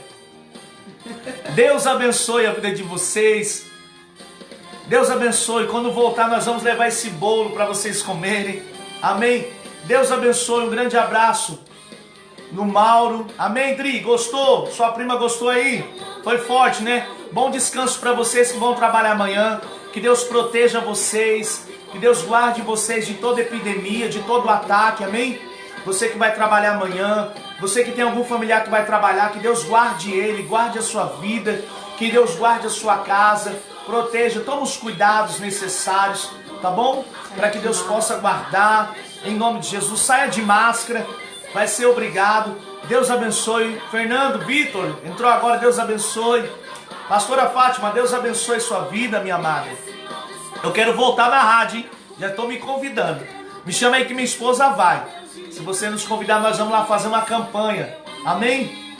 Deus abençoe a vida de vocês. Deus abençoe. Quando voltar, nós vamos levar esse bolo para vocês comerem. Amém? Deus abençoe. Um grande abraço no Mauro. Amém, Dri? Gostou? Sua prima gostou aí? Foi forte, né? Bom descanso para vocês que vão trabalhar amanhã. Que Deus proteja vocês. Que Deus guarde vocês de toda epidemia, de todo ataque. Amém? Você que vai trabalhar amanhã. Você que tem algum familiar que vai trabalhar. Que Deus guarde ele, guarde a sua vida. Que Deus guarde a sua casa. Proteja, toma os cuidados necessários. tá bom? Para que Deus possa guardar, em nome de Jesus. Saia de máscara, vai ser obrigado. Deus abençoe. Fernando, Vitor, entrou agora, Deus abençoe. Pastora Fátima, Deus abençoe sua vida, minha amada. Eu quero voltar na rádio, hein? Já estou me convidando. Me chama aí que minha esposa vai. Se você nos convidar, nós vamos lá fazer uma campanha. Amém?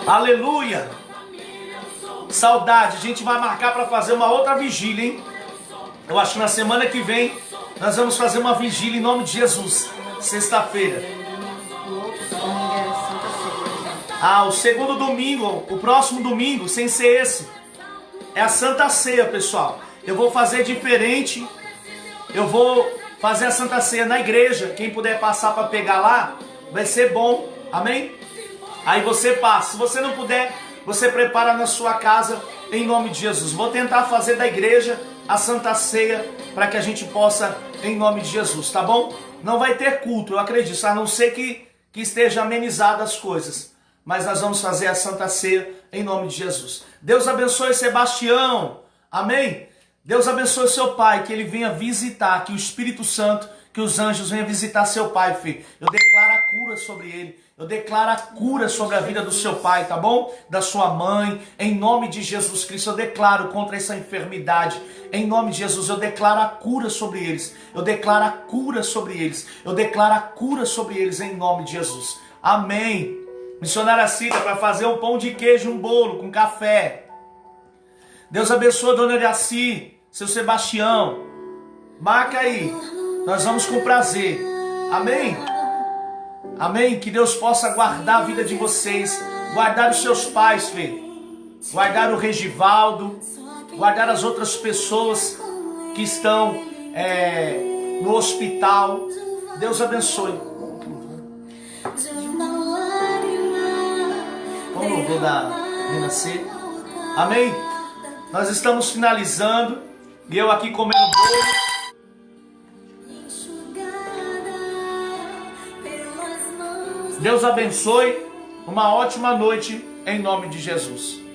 Aleluia! Saudade, a gente vai marcar para fazer uma outra vigília, hein? Eu acho que na semana que vem nós vamos fazer uma vigília em nome de Jesus. Sexta-feira. O segundo domingo, o próximo domingo, sem ser esse, é a Santa Ceia, pessoal. Eu vou fazer diferente. Eu vou fazer a Santa Ceia na igreja. Quem puder passar para pegar lá, vai ser bom. Amém? Aí você passa. Se você não puder, você prepara na sua casa, em nome de Jesus. Vou tentar fazer da igreja a Santa Ceia, para que a gente possa, em nome de Jesus, tá bom? Não vai ter culto, eu acredito, a não ser que esteja amenizada as coisas. Mas nós vamos fazer a Santa Ceia, em nome de Jesus. Deus abençoe Sebastião. Amém? Deus abençoe seu pai, que ele venha visitar, que o Espírito Santo, que os anjos venham visitar seu pai, filho. Eu declaro a cura sobre ele. Eu declaro a cura sobre a vida do seu pai, tá bom? Da sua mãe, em nome de Jesus Cristo. Eu declaro contra essa enfermidade. Em nome de Jesus, eu declaro a cura sobre eles. Eu declaro a cura sobre eles. Eu declaro a cura sobre eles, em nome de Jesus. Amém. Missionária Cida, para fazer um pão de queijo, um bolo com café. Deus abençoe a dona Iraci, seu Sebastião. Marca aí. Nós vamos com prazer. Amém? Amém? Que Deus possa guardar a vida de vocês. Guardar os seus pais, filho. Guardar o Regivaldo. Guardar as outras pessoas que estão no hospital. Deus abençoe. Vamos no louvor da Renascer. Amém? Nós estamos finalizando. E eu aqui comendo bolo. Deus abençoe, uma ótima noite em nome de Jesus.